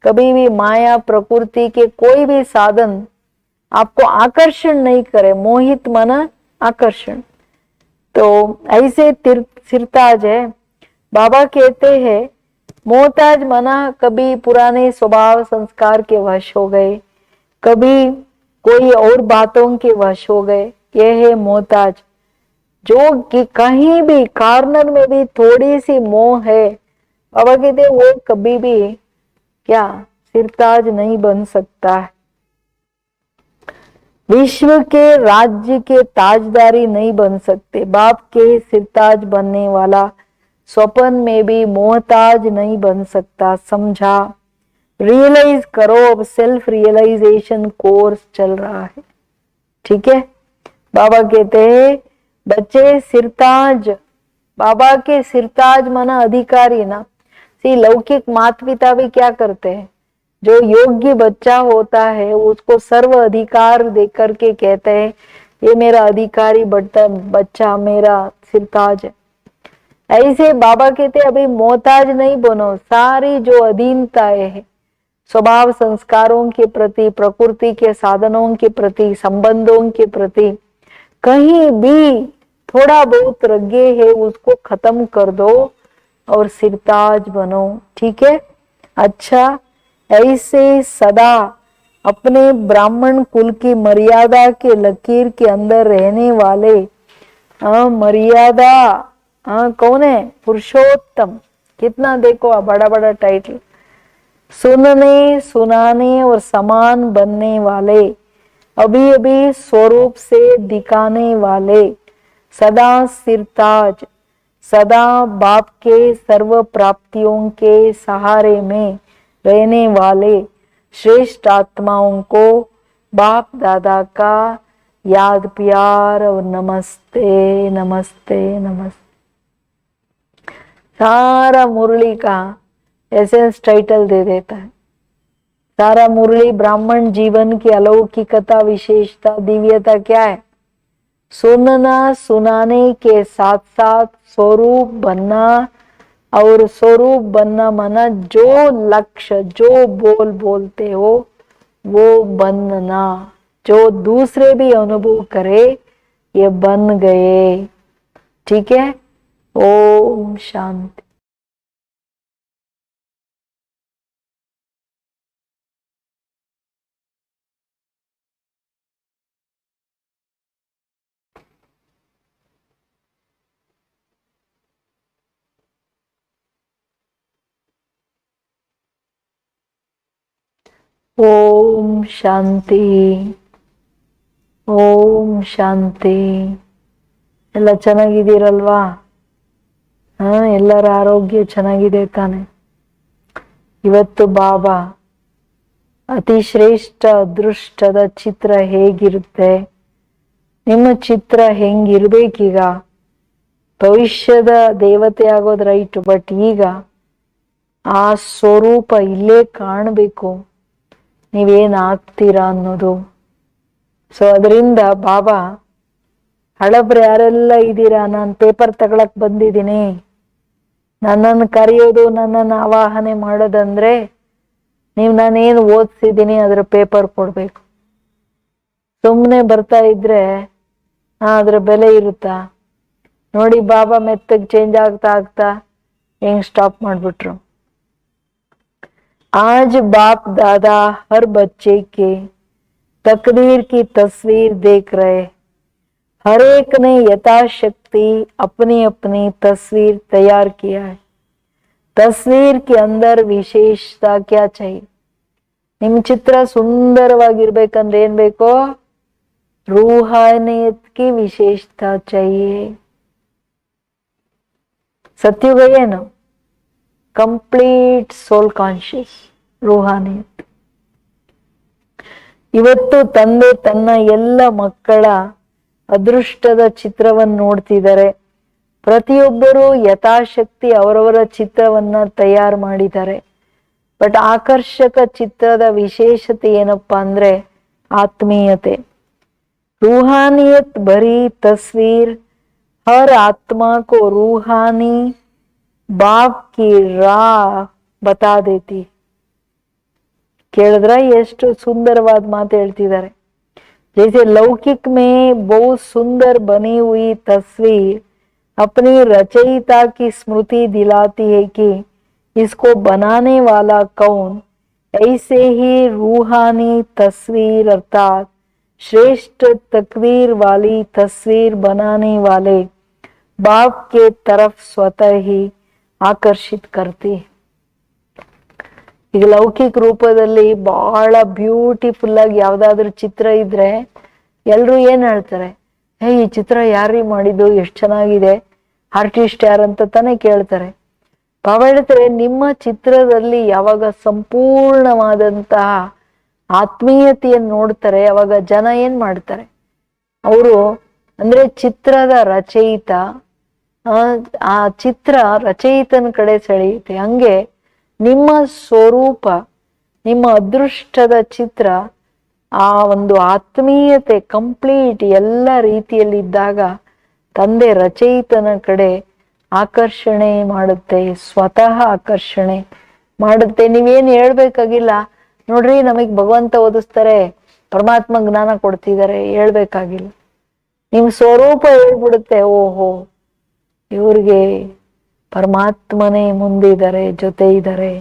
कभी भी माया प्रकृति के कोई भी साधन आपको आकर्षण नहीं करे। मोहित माना आकर्षण, तो ऐसे सिरताज है। बाबा कहते हैं मोहताज मना कभी पुराने स्वभाव संस्कार के वश हो गए, कभी कोई और बातों के वश हो गए, यह है मोहताज। जो कि कहीं भी कार्नर में भी थोड़ी सी मोह है, बाबा कहते वो कभी भी क्या सिरताज नहीं बन सकता है। विश्व के राज्य के ताजदारी नहीं बन सकते। बाप के सिरताज बनने वाला स्वप्न में भी मोहताज नहीं बन सकता। समझा? रियलाइज करो। अब सेल्फ रियलाइजेशन कोर्स चल रहा है। ठीक है। बाबा कहते हैं बच्चे सिरताज, बाबा के सिरताज माना अधिकारी ना। सी लौकिक माता पिता भी क्या करते हैं, जो योग्य बच्चा होता है उसको सर्व अधिकार देकर के कहते हैं ये मेरा अधिकारी बच्चा मेरा सिरताज है। ऐसे बाबा कहते अभी मोहताज नहीं बनो। सारी जो अधीनताएं है स्वभाव संस्कारों के प्रति, प्रकृति के साधनों के प्रति, संबंधों के प्रति, कहीं भी थोड़ा बहुत रगे है उसको खत्म कर दो और सिरताज बनो। ठीक है। अच्छा, ऐसे सदा अपने ब्राह्मण कुल की मर्यादा के लकीर के अंदर रहने वाले मर्यादा कौन है? पुरुषोत्तम। कितना देखो बड़ा बड़ा टाइटल। सुनने सुनाने और समान बनने वाले, अभी अभी स्वरूप से दिखाने वाले, सदा सिरताज, सदा बाप के सर्व प्राप्तियों के सहारे में रहने वाले श्रेष्ठ आत्माओं को बाप दादा का याद प्यार और नमस्ते नमस्ते नमस्ते। सारा मुरली का एसेंस टाइटल दे देता है। सारा मुरली ब्राह्मण जीवन की अलौकिकता, विशेषता, दिव्यता क्या है? सुनना सुनाने के साथ साथ स्वरूप बनना, और स्वरूप बनना माना जो लक्ष्य जो बोलते हो वो बनना, जो दूसरे भी अनुभव करे ये बन गए। ठीक है। ओम शांति। ओम शांति, ಓಂ ಶಾಂತಿ. ಎಲ್ಲ ಚೆನ್ನಾಗಿದ್ದೀರಲ್ವಾ? ಎಲ್ಲರ ಆರೋಗ್ಯ ಚೆನ್ನಾಗಿದೆ ತಾನೆ? ಇವತ್ತು ಬಾಬಾ ಅತಿ ಶ್ರೇಷ್ಠ ಅದೃಷ್ಟದ ಚಿತ್ರ ಹೇಗಿರುತ್ತೆ, ನಿಮ್ಮ ಚಿತ್ರ ಹೆಂಗಿರ್ಬೇಕೀಗ? ಭವಿಷ್ಯದ ದೇವತೆ ಆಗೋದು ರೈಟ್, ಬಟ್ ಈಗ ಆ ಸ್ವರೂಪ ಇಲ್ಲೇ ಕಾಣಬೇಕು, ನೀವೇನ್ ಆಗ್ತೀರಾ ಅನ್ನೋದು. ಸೊ ಅದರಿಂದ ಬಾಬಾ ಹಳಬ್ರು ಯಾರೆಲ್ಲ ಇದ್ದೀರಾ, ನಾನು ಪೇಪರ್ ತಗೊಳಕ್ ಬಂದಿದ್ದೀನಿ, ನನ್ನನ್ನು ಕರೆಯೋದು ನನ್ನನ್ನು ಆವಾಹನೆ ಮಾಡೋದಂದ್ರೆ ನೀವು ನಾನೇನು ಓದಿಸಿದ್ದೀನಿ ಅದರ ಪೇಪರ್ ಕೊಡ್ಬೇಕು. ಸುಮ್ಮನೆ ಬರ್ತಾ ಇದ್ರೆ ಅದ್ರ ಬೆಲೆ ಇರುತ್ತಾ? ನೋಡಿ ಬಾಬಾ ಮೆತ್ತಗೆ ಚೇಂಜ್ ಆಗ್ತಾ ಆಗ್ತಾ ಹೆಂಗ್ ಸ್ಟಾಪ್ ಮಾಡ್ಬಿಟ್ರು. आज बाप दादा हर बच्चे के तकदीर की तस्वीर देख रहे, हर एक ने यथाशक्ति अपनी अपनी तस्वीर तैयार किया है. तस्वीर के अंदर विशेषता क्या चाहिए? निम चित्र सुंदरವಾಗಿರಬೇಕಂದ್ರೆ ಏನು ಬೇಕು? रूहानियत की विशेषता चाहिए. सत्युग ಏನು? ಕಂಪ್ಲೀಟ್ ಸೋಲ್ ಕಾನ್ಶಿಯಸ್ ರೂಹಾನಿಯತ್. ಇವತ್ತು ತಂದೆ ತನ್ನ ಎಲ್ಲ ಮಕ್ಕಳ ಅದೃಷ್ಟದ ಚಿತ್ರವನ್ನು ನೋಡ್ತಿದ್ದಾರೆ. ಪ್ರತಿಯೊಬ್ಬರು ಯಥಾಶಕ್ತಿ ಅವರವರ ಚಿತ್ರವನ್ನ ತಯಾರು ಮಾಡಿದ್ದಾರೆ. ಬಟ್ ಆಕರ್ಷಕ ಚಿತ್ರದ ವಿಶೇಷತೆ ಏನಪ್ಪಾ ಅಂದ್ರೆ ಆತ್ಮೀಯತೆ. रूहानियत भरी तस्वीर हर आत्मा को रूहानी बाप की राह बता देती. ಕೇಳಿದ್ರ ಎಷ್ಟು ಸುಂದರವಾದ ಮಾತು ಹೇಳ್ತಿದ್ದಾರೆ. जैसे लौकिक में बहुत सुंदर बनी हुई तस्वीर अपनी रचयिता की स्मृति दिलाती है कि इसको बनाने वाला कौन, ऐसे ही रूहानी तस्वीर अर्थात श्रेष्ठ तकदीर वाली तस्वीर बनाने वाले बाप के तरफ स्वतः ही ಆಕರ್ಷಿತ್ ಕರ್ತಿ. ಈಗ ಲೌಕಿಕ ರೂಪದಲ್ಲಿ ಬಹಳ ಬ್ಯೂಟಿಫುಲ್ ಆಗಿ ಯಾವ್ದಾದ್ರು ಚಿತ್ರ ಇದ್ರೆ ಎಲ್ರು ಏನ್ ಹೇಳ್ತಾರೆ, ಈ ಚಿತ್ರ ಯಾರೀ ಮಾಡಿದ್ದು, ಎಷ್ಟು ಚೆನ್ನಾಗಿದೆ, ಆರ್ಟಿಸ್ಟ್ ಯಾರಂತ ತಾನೇ ಕೇಳ್ತಾರೆ. ಬಾಬಾ ಹೇಳ್ತಾರೆ, ನಿಮ್ಮ ಚಿತ್ರದಲ್ಲಿ ಯಾವಾಗ ಸಂಪೂರ್ಣವಾದಂತಹ ಆತ್ಮೀಯತೆಯನ್ನು ನೋಡ್ತಾರೆ, ಅವಾಗ ಜನ ಏನ್ ಮಾಡ್ತಾರೆ, ಅವರು ಅಂದ್ರೆ ಚಿತ್ರದ ರಚಯಿತ, ಆ ಚಿತ್ರ ರಚಯಿತನ ಕಡೆ ಸೆಳೆಯುತ್ತೆ. ಹಂಗೆ ನಿಮ್ಮ ಸ್ವರೂಪ, ನಿಮ್ಮ ಅದೃಷ್ಟದ ಚಿತ್ರ ಆ ಒಂದು ಆತ್ಮೀಯತೆ ಕಂಪ್ಲೀಟ್ ಎಲ್ಲ ರೀತಿಯಲ್ಲಿದ್ದಾಗ ತಂದೆ ರಚಯಿತನ ಕಡೆ ಆಕರ್ಷಣೆ ಮಾಡುತ್ತೆ, ಸ್ವತಃ ಆಕರ್ಷಣೆ ಮಾಡುತ್ತೆ. ನೀವೇನ್ ಹೇಳ್ಬೇಕಾಗಿಲ್ಲ, ನೋಡ್ರಿ ನಮಗ್ ಭಗವಂತ ಓದಿಸ್ತಾರೆ, ಪರಮಾತ್ಮ ಜ್ಞಾನ ಕೊಡ್ತಿದ್ದಾರೆ, ಹೇಳ್ಬೇಕಾಗಿಲ್ಲ. ನಿಮ್ ಸ್ವರೂಪ ಹೇಳ್ಬಿಡುತ್ತೆ, ಓಹೋ ಇವ್ರಿಗೆ ಪರಮಾತ್ಮನೇ ಮುಂದಿದ್ದಾರೆ, ಜೊತೆ ಇದ್ದಾರೆ.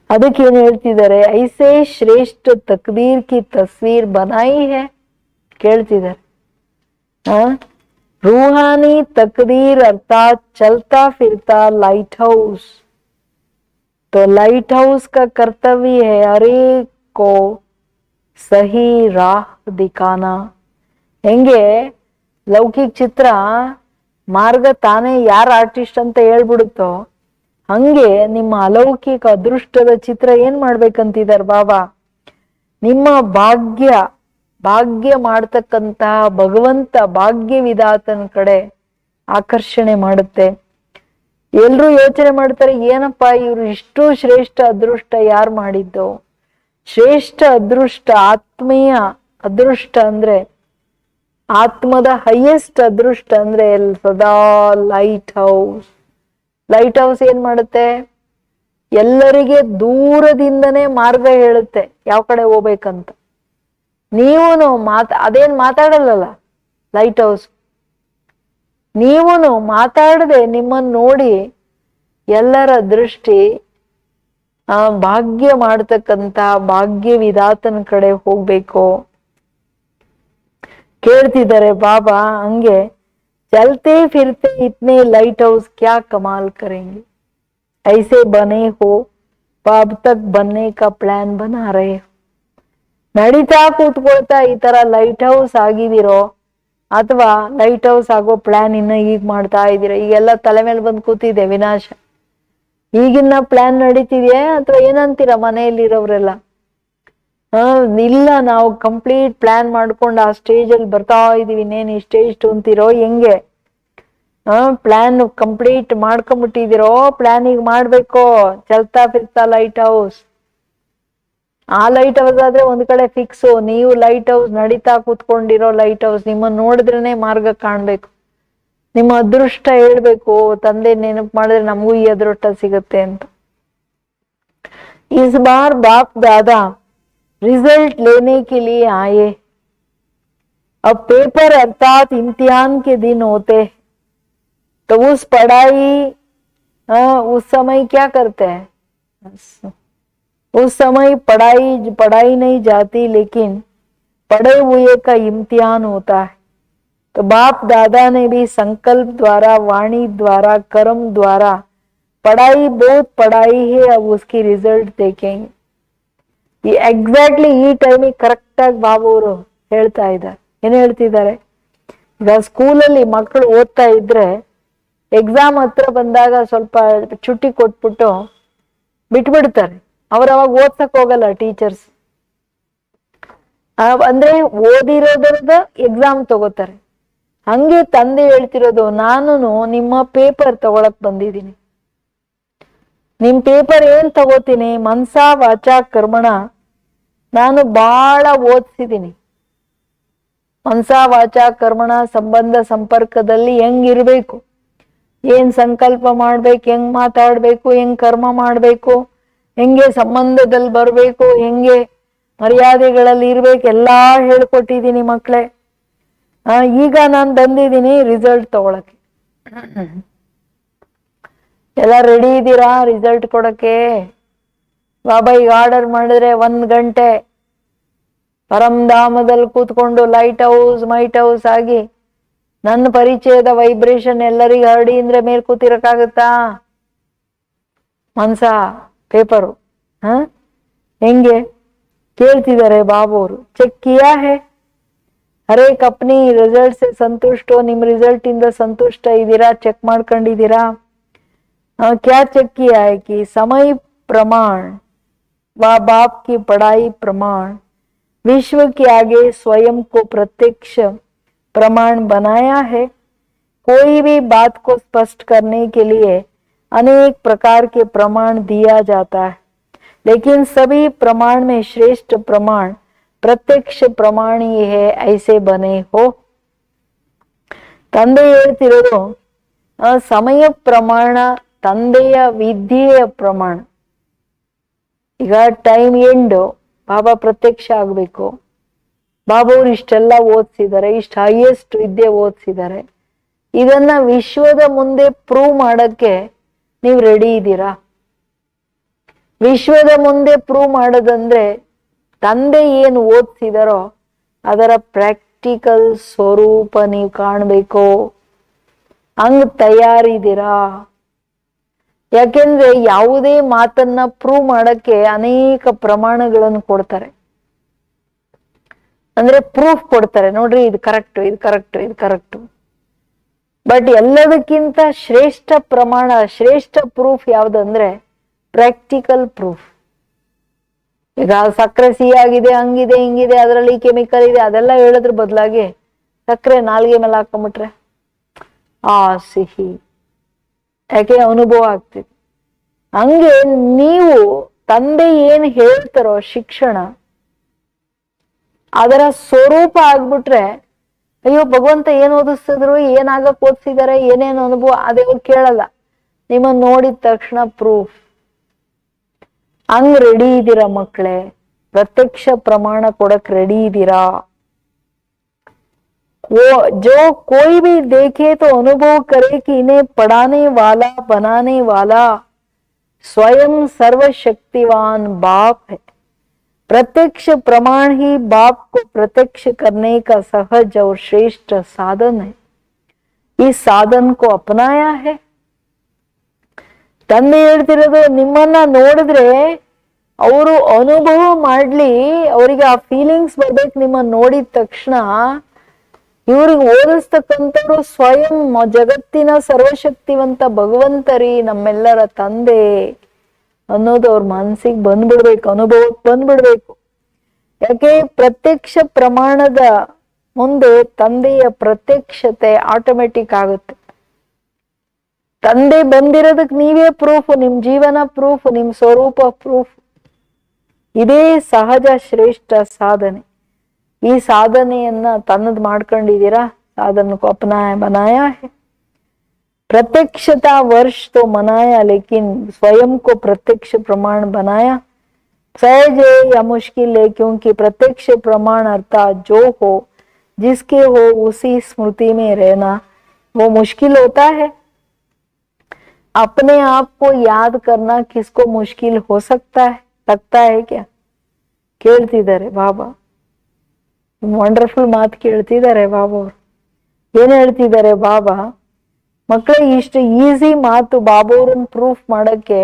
ಅದಕ್ಕೆ ಏನ್ ಹೇಳ್ತಿದ್ದಾರೆ, ಐಸೆ ಶ್ರೇಷ್ಠ ತಕ್ದೀರ್ ಕಿ ತಸ್ವೀರ್ ಬನಾಯಿ ಹೈ, ಕೇಳ್ತಿದ್ದಾರೆ. रूहानी तकदीर अर्थात चलता फिरता लाइट हाउस. तो लाइट हाउस का कर्तव्य है हर एक को सही राह दिखाना. ಹೆಂಗೆ ಲೌಕಿಕ ಚಿತ್ರ ಮಾರ್ಗ ತಾನೇ ಯಾರ ಆರ್ಟಿಸ್ಟ್ ಅಂತ ಹೇಳ್ಬಿಡುತ್ತೋ, ಹಂಗೆ ನಿಮ್ಮ ಅಲೌಕಿಕ ಅದೃಷ್ಟದ ಚಿತ್ರ ಏನ್ ಮಾಡ್ಬೇಕಂತಿದಾರ ಬಾಬಾ, ನಿಮ್ಮ ಭಾಗ್ಯ ಮಾಡ್ತಕ್ಕಂತಹ ಭಗವಂತ ಭಾಗ್ಯ ವಿಧಾತನ ಕಡೆ ಆಕರ್ಷಣೆ ಮಾಡುತ್ತೆ. ಎಲ್ರೂ ಯೋಚನೆ ಮಾಡ್ತಾರೆ, ಏನಪ್ಪಾ ಇವ್ರು ಇಷ್ಟು ಶ್ರೇಷ್ಠ ಅದೃಷ್ಟ ಯಾರು ಮಾಡಿದ್ದು? ಶ್ರೇಷ್ಠ ಅದೃಷ್ಟ, ಆತ್ಮೀಯ ಅದೃಷ್ಟ ಅಂದ್ರೆ, ಆತ್ಮದ ಹೈಯೆಸ್ಟ್ ಅದೃಷ್ಟ ಅಂದ್ರೆ ಸದಾ ಲೈಟ್ ಹೌಸ್. ಲೈಟ್ ಹೌಸ್ ಏನ್ ಮಾಡುತ್ತೆ, ಎಲ್ಲರಿಗೆ ದೂರದಿಂದನೇ ಮಾರ್ಗ ಹೇಳುತ್ತೆ ಯಾವ ಕಡೆ ಹೋಗ್ಬೇಕಂತ. ನೀವುನು ಅದೇನ್ ಮಾತಾಡಲ್ಲ ಲೈಟ್ ಹೌಸ್. ನೀವುನು ಮಾತಾಡದೆ ನಿಮ್ಮನ್ನು ನೋಡಿ ಎಲ್ಲರ ದೃಷ್ಟಿ ಭಾಗ್ಯ ಮಾಡ್ತಕ್ಕಂತ ಭಾಗ್ಯ ವಿಧಾತನ ಕಡೆ ಹೋಗ್ಬೇಕು. ಕೇಳ್ತಿದ್ದಾರೆ ಬಾಬಾ, ಹಂಗೆ ಚಲ್ತೆ ಫಿರ್ತೆ ಇತ್ನೆ ಲೈಟ್ ಹೌಸ್ ಕ್ಯಾ ಕಮಾಲ್ ಕರೆಂಗೆ, ಐಸೆ ಬನೆ ಹೋ ಅಬ್ ತಕ್ ಬನ್ನೆ ಕಾ ಪ್ಲಾನ್ ಬನಾ ರಹೆ ಹೋ. ನಡೀತಾ ಕೂತ್ಕೊಳ್ತಾ ಈ ತರ ಲೈಟ್ ಹೌಸ್ ಆಗಿದಿರೋ, ಅಥವಾ ಲೈಟ್ ಹೌಸ್ ಆಗೋ ಪ್ಲಾನ್ ಇನ್ನ ಈಗ ಮಾಡ್ತಾ ಇದ್ದೀರಾ? ಈಗೆಲ್ಲ ತಲೆ ಮೇಲೆ ಬಂದು ಕೂತಿದೆ ವಿನಾಶ. ಈಗಿನ ಪ್ಲಾನ್ ನಡೀತಿದೆಯಾ ಅಥವಾ ಏನಂತೀರಾ ಮನೆಯಲ್ಲಿರೋರೆಲ್ಲ? ಇಲ್ಲ, ನಾವು ಕಂಪ್ಲೀಟ್ ಪ್ಲಾನ್ ಮಾಡ್ಕೊಂಡು ಆ ಸ್ಟೇಜ್ ಅಲ್ಲಿ ಬರ್ತಾ ಇದೀವಿ, ಇನ್ನೇನು ಇಷ್ಟೇ ಇಷ್ಟು ಅಂತೀರೋ ಹೆಂಗೆ? ಪ್ಲಾನ್ ಕಂಪ್ಲೀಟ್ ಮಾಡ್ಕೊಂಬಿಟ್ಟಿದಿರೋ, ಪ್ಲಾನ್ ಈಗ ಮಾಡ್ಬೇಕು. ಚಲ್ತಾ ಫಿರ್ತಾ ಲೈಟ್ ಹೌಸ್, ಆ ಲೈಟ್ ಹೌಸ್ ಆದ್ರೆ ಒಂದ್ ಕಡೆ ಫಿಕ್ಸು. ನೀವು ಲೈಟ್ ಹೌಸ್ ನಡೀತಾ ಕೂತ್ಕೊಂಡಿರೋ ಲೈಟ್ ಹೌಸ್, ನಿಮ್ಮನ್ನ ನೋಡಿದ್ರೇನೆ ಮಾರ್ಗ ಕಾಣ್ಬೇಕು, ನಿಮ್ಮ ಅದೃಷ್ಟ ಹೇಳ್ಬೇಕು. ತಂದೆ ನೆನಪು ಮಾಡಿದ್ರೆ ನಮಗೂ ಈ ಅದೃಷ್ಟ ಸಿಗುತ್ತೆ ಅಂತ. इस बार बाप दादा रिजल्ट लेने के लिए आए. अब पेपर अर्थात इम्तिहान के दिन होते, तो उस पढ़ाई उस समय क्या करते हैं, उस समय पढ़ाई नहीं जाती, लेकिन पढ़े हुए का इम्तिहान होता है. तो बाप दादा ने भी संकल्प द्वारा, वाणी द्वारा, कर्म द्वारा पढ़ाई बहुत पढ़ाई है, अब उसकी रिजल्ट देखेंगे. ಈ ಎಕ್ಸಾಕ್ಟ್ಲಿ ಈ ಟೈಮಿಗೆ ಕರೆಕ್ಟ್ ಆಗಿ ಬಾಬು ಅವರು ಹೇಳ್ತಾ ಇದ್ದಾರೆ. ಏನ್ ಹೇಳ್ತಿದ್ದಾರೆ, ಈಗ ಸ್ಕೂಲಲ್ಲಿ ಮಕ್ಕಳು ಓದ್ತಾ ಇದ್ರೆ ಎಕ್ಸಾಮ್ ಹತ್ರ ಬಂದಾಗ ಸ್ವಲ್ಪ ಚುಟ್ಟಿ ಕೊಟ್ಬಿಟ್ಟು ಬಿಟ್ಬಿಡ್ತಾರೆ. ಅವಾಗ ಓದ್ಸಕ್ ಹೋಗಲ್ಲ ಟೀಚರ್ಸ್. ಅಂದ್ರೆ ಓದಿರೋದ್ರದ ಎಕ್ಸಾಮ್ ತಗೋತಾರೆ. ಹಂಗೆ ತಂದೆ ಹೇಳ್ತಿರೋದು, ನಾನು ನಿಮ್ಮ ಪೇಪರ್ ತಗೊಳಕ್ ಬಂದಿದ್ದೀನಿ. ನಿಮ್ ಪೇಪರ್ ಏನ್ ತಗೋತೀನಿ, ಮನ್ಸ ವಾಚ ಕರ್ಮಣ ನಾನು ಬಹಳ ಓದ್ಸಿದ್ದೀನಿ. ಮನ್ಸ ವಾಚ ಕರ್ಮಣ ಸಂಬಂಧ ಸಂಪರ್ಕದಲ್ಲಿ ಹೆಂಗಿರ್ಬೇಕು, ಏನ್ ಸಂಕಲ್ಪ ಮಾಡ್ಬೇಕು, ಹೆಂಗ್ ಮಾತಾಡ್ಬೇಕು, ಹೆಂಗ್ ಕರ್ಮ ಮಾಡ್ಬೇಕು, ಹೆಂಗೆ ಸಂಬಂಧದಲ್ಲಿ ಬರ್ಬೇಕು, ಹೆಂಗೆ ಮರ್ಯಾದೆಗಳಲ್ಲಿ ಇರ್ಬೇಕು, ಎಲ್ಲಾ ಹೇಳ್ಕೊಟ್ಟಿದ್ದೀನಿ ಮಕ್ಳೇ. ಈಗ ನಾನು ಬಂದಿದ್ದೀನಿ ರಿಸಲ್ಟ್ ತಗೊಳಕ್ಕೆ. ಎಲ್ಲ ರೆಡಿ ಇದ್ದೀರಾ ರಿಸಲ್ಟ್ ಕೊಡಕ್ಕೆ? ಬಾಬಾ ಈಗ ಆರ್ಡರ್ ಮಾಡಿದ್ರೆ 1 ಗಂಟೆ ಪರಂಧಾಮದಲ್ಲಿ ಕೂತ್ಕೊಂಡು ಲೈಟ್ ಹೌಸ್ ಮೈಟ್ ಹೌಸ್ ಆಗಿ ನನ್ನ ಪರಿಚಯದ ವೈಬ್ರೇಷನ್ ಎಲ್ಲರಿಗೂ ಹರಡಿ ಅಂದ್ರೆ ಮೇಲ್ ಕೂತಿರಕ್ಕಾಗತ್ತಾ? ಮನ್ಸ ಪೇಪರು ಹೆಂಗೆ? ಕೇಳ್ತಿದ್ದಾರೆ ಬಾಬೋರು. ಚೆಕ್ ಕಿಯಾ ಹೇ, ಹರೇಕ್ ಅಪ್ನಿ ರಿಸಲ್ಟ್ ಸೆ ಸಂತುಷ್ಟ ಹೋ, ನಿಮ್ ರಿಸಲ್ಟ್ ಇಂದ ಸಂತುಷ್ಟ ಇದ್ದೀರಾ, ಚೆಕ್ ಮಾಡ್ಕೊಂಡಿದ್ದೀರಾ? क्या चेक किया है कि समय प्रमाण व बाप की पढ़ाई प्रमाण विश्व के आगे स्वयं को प्रत्यक्ष प्रमाण बनाया है। कोई भी बात को स्पष्ट करने के लिए अनेक प्रकार के प्रमाण दिया जाता है, लेकिन सभी प्रमाण में श्रेष्ठ प्रमाण प्रत्यक्ष प्रमाण ही है, ऐसे बने हो। ತಂದೆ ಹೇಳ್ತಿರೋದು ಸಮಯ ಪ್ರಮಾಣ, ತಂದೆಯ ವಿದ್ಯೆಯ ಪ್ರಮಾಣ. ಈಗ ಟೈಮ್ ಎಂಡ್, ಬಾಬಾ ಪ್ರತ್ಯಕ್ಷ ಆಗ್ಬೇಕು. ಬಾಬಾ ಅವ್ರು ಇಷ್ಟೆಲ್ಲ ಓದಿಸಿದ್ದಾರೆ, ಇಷ್ಟು ಹೈಯೆಸ್ಟ್ ವಿದ್ಯೆ ಓದಿಸಿದ್ದಾರೆ. ಇದನ್ನ ವಿಶ್ವದ ಮುಂದೆ ಪ್ರೂವ್ ಮಾಡಕ್ಕೆ ನೀವು ರೆಡಿ ಇದ್ದೀರಾ? ವಿಶ್ವದ ಮುಂದೆ ಪ್ರೂವ್ ಮಾಡೋದಂದ್ರೆ ತಂದೆ ಏನು ಓದಿಸಿದಾರೋ ಅದರ ಪ್ರಾಕ್ಟಿಕಲ್ ಸ್ವರೂಪ ನೀವು ಕಾಣ್ಬೇಕು. ಹಂಗ್ ತಯಾರಿದ್ದೀರಾ? ಯಾಕೆಂದ್ರೆ ಯಾವುದೇ ಮಾತನ್ನ ಪ್ರೂವ್ ಮಾಡಕ್ಕೆ ಅನೇಕ ಪ್ರಮಾಣಗಳನ್ನು ಕೊಡ್ತಾರೆ, ಅಂದ್ರೆ ಪ್ರೂಫ್ ಕೊಡ್ತಾರೆ. ನೋಡ್ರಿ, ಇದು ಕರೆಕ್ಟ್, ಇದು ಕರೆಕ್ಟ್, ಇದು ಕರೆಕ್ಟ್. ಬಟ್ ಎಲ್ಲದಕ್ಕಿಂತ ಶ್ರೇಷ್ಠ ಪ್ರಮಾಣ, ಶ್ರೇಷ್ಠ ಪ್ರೂಫ್ ಯಾವ್ದಂದ್ರೆ ಪ್ರಾಕ್ಟಿಕಲ್ ಪ್ರೂಫ್. ಈಗ ಸಕ್ಕರೆ ಸಿಹಿಯಾಗಿದೆ, ಹಂಗಿದೆ, ಹಿಂಗಿದೆ, ಅದರಲ್ಲಿ ಕೆಮಿಕಲ್ ಇದೆ, ಅದೆಲ್ಲ ಹೇಳೋದ್ರ ಬದಲಾಗಿ ಸಕ್ಕರೆ ನಾಲ್ಗೆ ಮೇಲೆ ಹಾಕೊಂಡ್ಬಿಟ್ರೆ ಸಿಹಿ, ಯಾಕೆ ಅನುಭವ ಆಗ್ತಿದೆ. ಹಂಗೆ ನೀವು ತಂದೆ ಏನ್ ಹೇಳ್ತಾರೋ ಶಿಕ್ಷಣ, ಅದರ ಸ್ವರೂಪ ಆಗ್ಬಿಟ್ರೆ, ಅಯ್ಯೋ ಭಗವಂತ ಏನ್ ಓದಿಸಿದ್ರು, ಏನಾಗಕ್ ಓದಿಸಿದಾರೆ, ಏನೇನು ಅನುಭವ, ಅದೇ ಕೇಳಲ್ಲ. ನಿಮ್ಮನ್ನ ನೋಡಿದ ತಕ್ಷಣ ಪ್ರೂಫ್. ಹಂಗ್ ರೆಡಿ ಇದ್ದೀರಾ ಮಕ್ಕಳೇ? ಪ್ರತ್ಯಕ್ಷ ಪ್ರಮಾಣ ಕೊಡಕ್ ರೆಡಿ ಇದ್ದೀರಾ? जो कोई भी देखे तो अनुभव करे कि इन्हें पढ़ाने वाला, बनाने वाला स्वयं सर्वशक्तिवान बाप है। प्रत्यक्ष प्रमाण ही बाप को प्रत्यक्ष करने का सहज और श्रेष्ठ साधन है। इस साधन को अपनाया है। ತಂದೆ ಹೇಳ್ತಿರೋದು, ನಿಮ್ಮನ್ನ ನೋಡಿದ್ರೆ ಅವರು ಅನುಭವ ಮಾಡ್ಲಿ, ಅವರಿಗೆ ಆ ಫೀಲಿಂಗ್ಸ್ ಬರ್ಬೇಕು. ನಿಮ್ಮನ್ನ ನೋಡಿದ ತಕ್ಷಣ ಇವ್ರಿಗೆ ಓದಿಸ್ತಕ್ಕಂಥವ್ರು ಸ್ವಯಂ ಜಗತ್ತಿನ ಸರ್ವಶಕ್ತಿವಂತ ಭಗವಂತರಿ, ನಮ್ಮೆಲ್ಲರ ತಂದೆ ಅನ್ನೋದು ಅವ್ರ ಮನಸ್ಸಿಗೆ ಬಂದ್ಬಿಡ್ಬೇಕು, ಅನುಭವಕ್ಕೆ ಬಂದ್ಬಿಡ್ಬೇಕು. ಯಾಕೆ? ಪ್ರತ್ಯಕ್ಷ ಪ್ರಮಾಣದ ಮುಂದೆ ತಂದೆಯ ಪ್ರತ್ಯಕ್ಷತೆ ಆಟೋಮೆಟಿಕ್ ಆಗುತ್ತೆ. ತಂದೆ ಬಂದಿರೋದಕ್ಕೆ ನೀವೇ ಪ್ರೂಫ್, ನಿಮ್ ಜೀವನ ಪ್ರೂಫ್, ನಿಮ್ ಸ್ವರೂಪ ಪ್ರೂಫ್. ಇದೇ ಸಹಜ ಶ್ರೇಷ್ಠ ಸಾಧನೆ. ಈ ಸಾಧನೆಯನ್ನ ತನ್ನದ್ ಮಾಡ್ಕೊಂಡಿದ್ದೀರಾ? साधन को अपनाया बनाया है। प्रत्यक्षता वर्ष तो मनाया, लेकिन स्वयं को प्रत्यक्ष प्रमाण बनाया। सहज है या मुश्किल है, क्योंकि प्रत्यक्ष प्रमाण अर्थात जो हो, जिसके हो उसी स्मृति में रहना वो मुश्किल होता है। अपने आप को याद करना किसको मुश्किल हो सकता है, लगता है क्या? ಕೇಳ್ತಿದ್ದಾರೆ ಬಾಬಾ, ವಂಡರ್ಫುಲ್ ಮಾತು ಕೇಳ್ತಿದ್ದಾರೆ ಬಾಬಾ ಅವರು. ಏನ್ ಹೇಳ್ತಿದ್ದಾರೆ ಬಾಬಾ? ಮಕ್ಕಳಿಗೆ ಇಷ್ಟು ಈಸಿ ಮಾತು ಬಾಬಾ ಅವ್ರನ್ನ ಪ್ರೂಫ್ ಮಾಡಕ್ಕೆ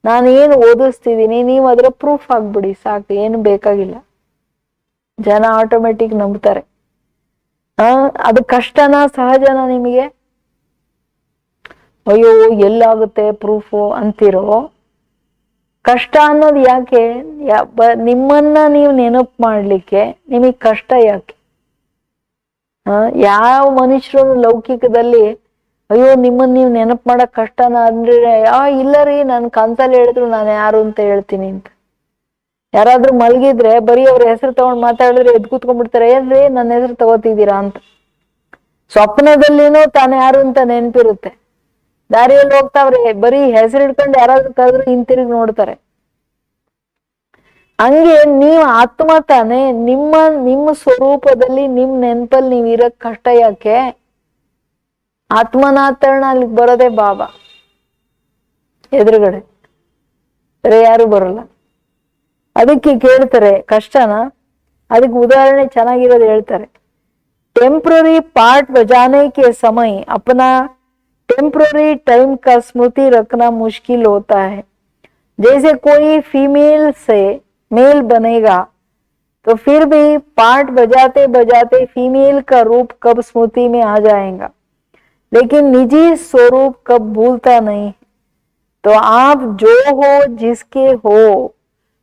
ನಾನು ಏನು ಓದಿಸ್ತಿದ್ದೀನಿ, ನೀವು ಅದರ ಪ್ರೂಫ್ ಆಗ್ಬಿಡಿ ಸಾಕು, ಏನು ಬೇಕಾಗಿಲ್ಲ. ಜನ ಆಟೋಮೆಟಿಕ್ ನಂಬ್ತಾರೆ. ಅದು ಕಷ್ಟನಾ ಸಹಜನಾ ನಿಮಗೆ? ಅಯ್ಯೋ ಎಲ್ಲಾಗುತ್ತೆ ಪ್ರೂಫು ಅಂತಿರೋ. ಕಷ್ಟ ಅನ್ನೋದು ಯಾಕೆ? ನಿಮ್ಮನ್ನ ನೀವು ನೆನಪು ಮಾಡ್ಲಿಕ್ಕೆ ನಿಮಗ್ ಕಷ್ಟ ಯಾಕೆ? ಯಾವ ಮನುಷ್ಯರು ಲೌಕಿಕದಲ್ಲಿ ಅಯ್ಯೋ ನಿಮ್ಮನ್ನ ನೀವು ನೆನಪು ಮಾಡಕ್ ಕಷ್ಟನ ಅಂದ್ರೆ, ಇಲ್ಲ ರೀ, ನನ್ ಕನ್ಸಲ್ಲಿ ಹೇಳಿದ್ರು ನಾನು ಯಾರು ಅಂತ ಹೇಳ್ತೀನಿ ಅಂತ. ಯಾರಾದ್ರೂ ಮಲಗಿದ್ರೆ ಬರೀ ಅವ್ರ ಹೆಸರು ತಗೊಂಡ್ ಮಾತಾಡಿದ್ರೆ ಎದ್ ಕೂತ್ಕೊಂಡ್ಬಿಡ್ತಾರೆ, ಏನ್ರಿ ನನ್ನ ಹೆಸರು ತಗೋತಿದ್ದೀರಾ ಅಂತ. ಸ್ವಪ್ನದಲ್ಲಿನೂ ತಾನು ಯಾರು ಅಂತ ನೆನಪಿರುತ್ತೆ. ದಾರಿಯಲ್ಲಿ ಹೋಗ್ತಾವ್ರೆ, ಬರೀ ಹೆಸರು ಹಿಡ್ಕೊಂಡು ಯಾರಾದ್ರೂ ಕರೆದ್ರು ಹಿಂತಿರುಗಿ ನೋಡ್ತಾರೆ. ಹಂಗೆ ನೀವು ಆತ್ಮ ತಾನೆ, ನಿಮ್ಮ ಸ್ವರೂಪದಲ್ಲಿ ನಿಮ್ ನೆನಪಲ್ಲಿ ನೀವ್ ಇರಕ್ ಕಷ್ಟ ಯಾಕೆ? ಆತ್ಮನಾತರಣ ಅಲ್ಲಿಗೆ ಬರೋದೇ ಬಾಬಾ ಎದುರುಗಡೆ, ಬೇರೆ ಯಾರು ಬರಲ್ಲ. ಅದಕ್ಕೆ ಕೇಳ್ತಾರೆ ಕಷ್ಟನಾ? ಅದಕ್ಕೆ ಉದಾಹರಣೆ ಚೆನ್ನಾಗಿರೋದು ಹೇಳ್ತಾರೆ. टेम्पररी पार्ट बजाने के समय अपना टेम्पररी टाइम का स्मृति रखना मुश्किल होता है। जैसे कोई फीमेल से मेल बनेगा तो फिर भी पार्ट बजाते बजाते फीमेल का रूप कब स्मृति में आ जाएगा, लेकिन निजी स्वरूप कब भूलता नहीं। तो आप जो हो, जिसके हो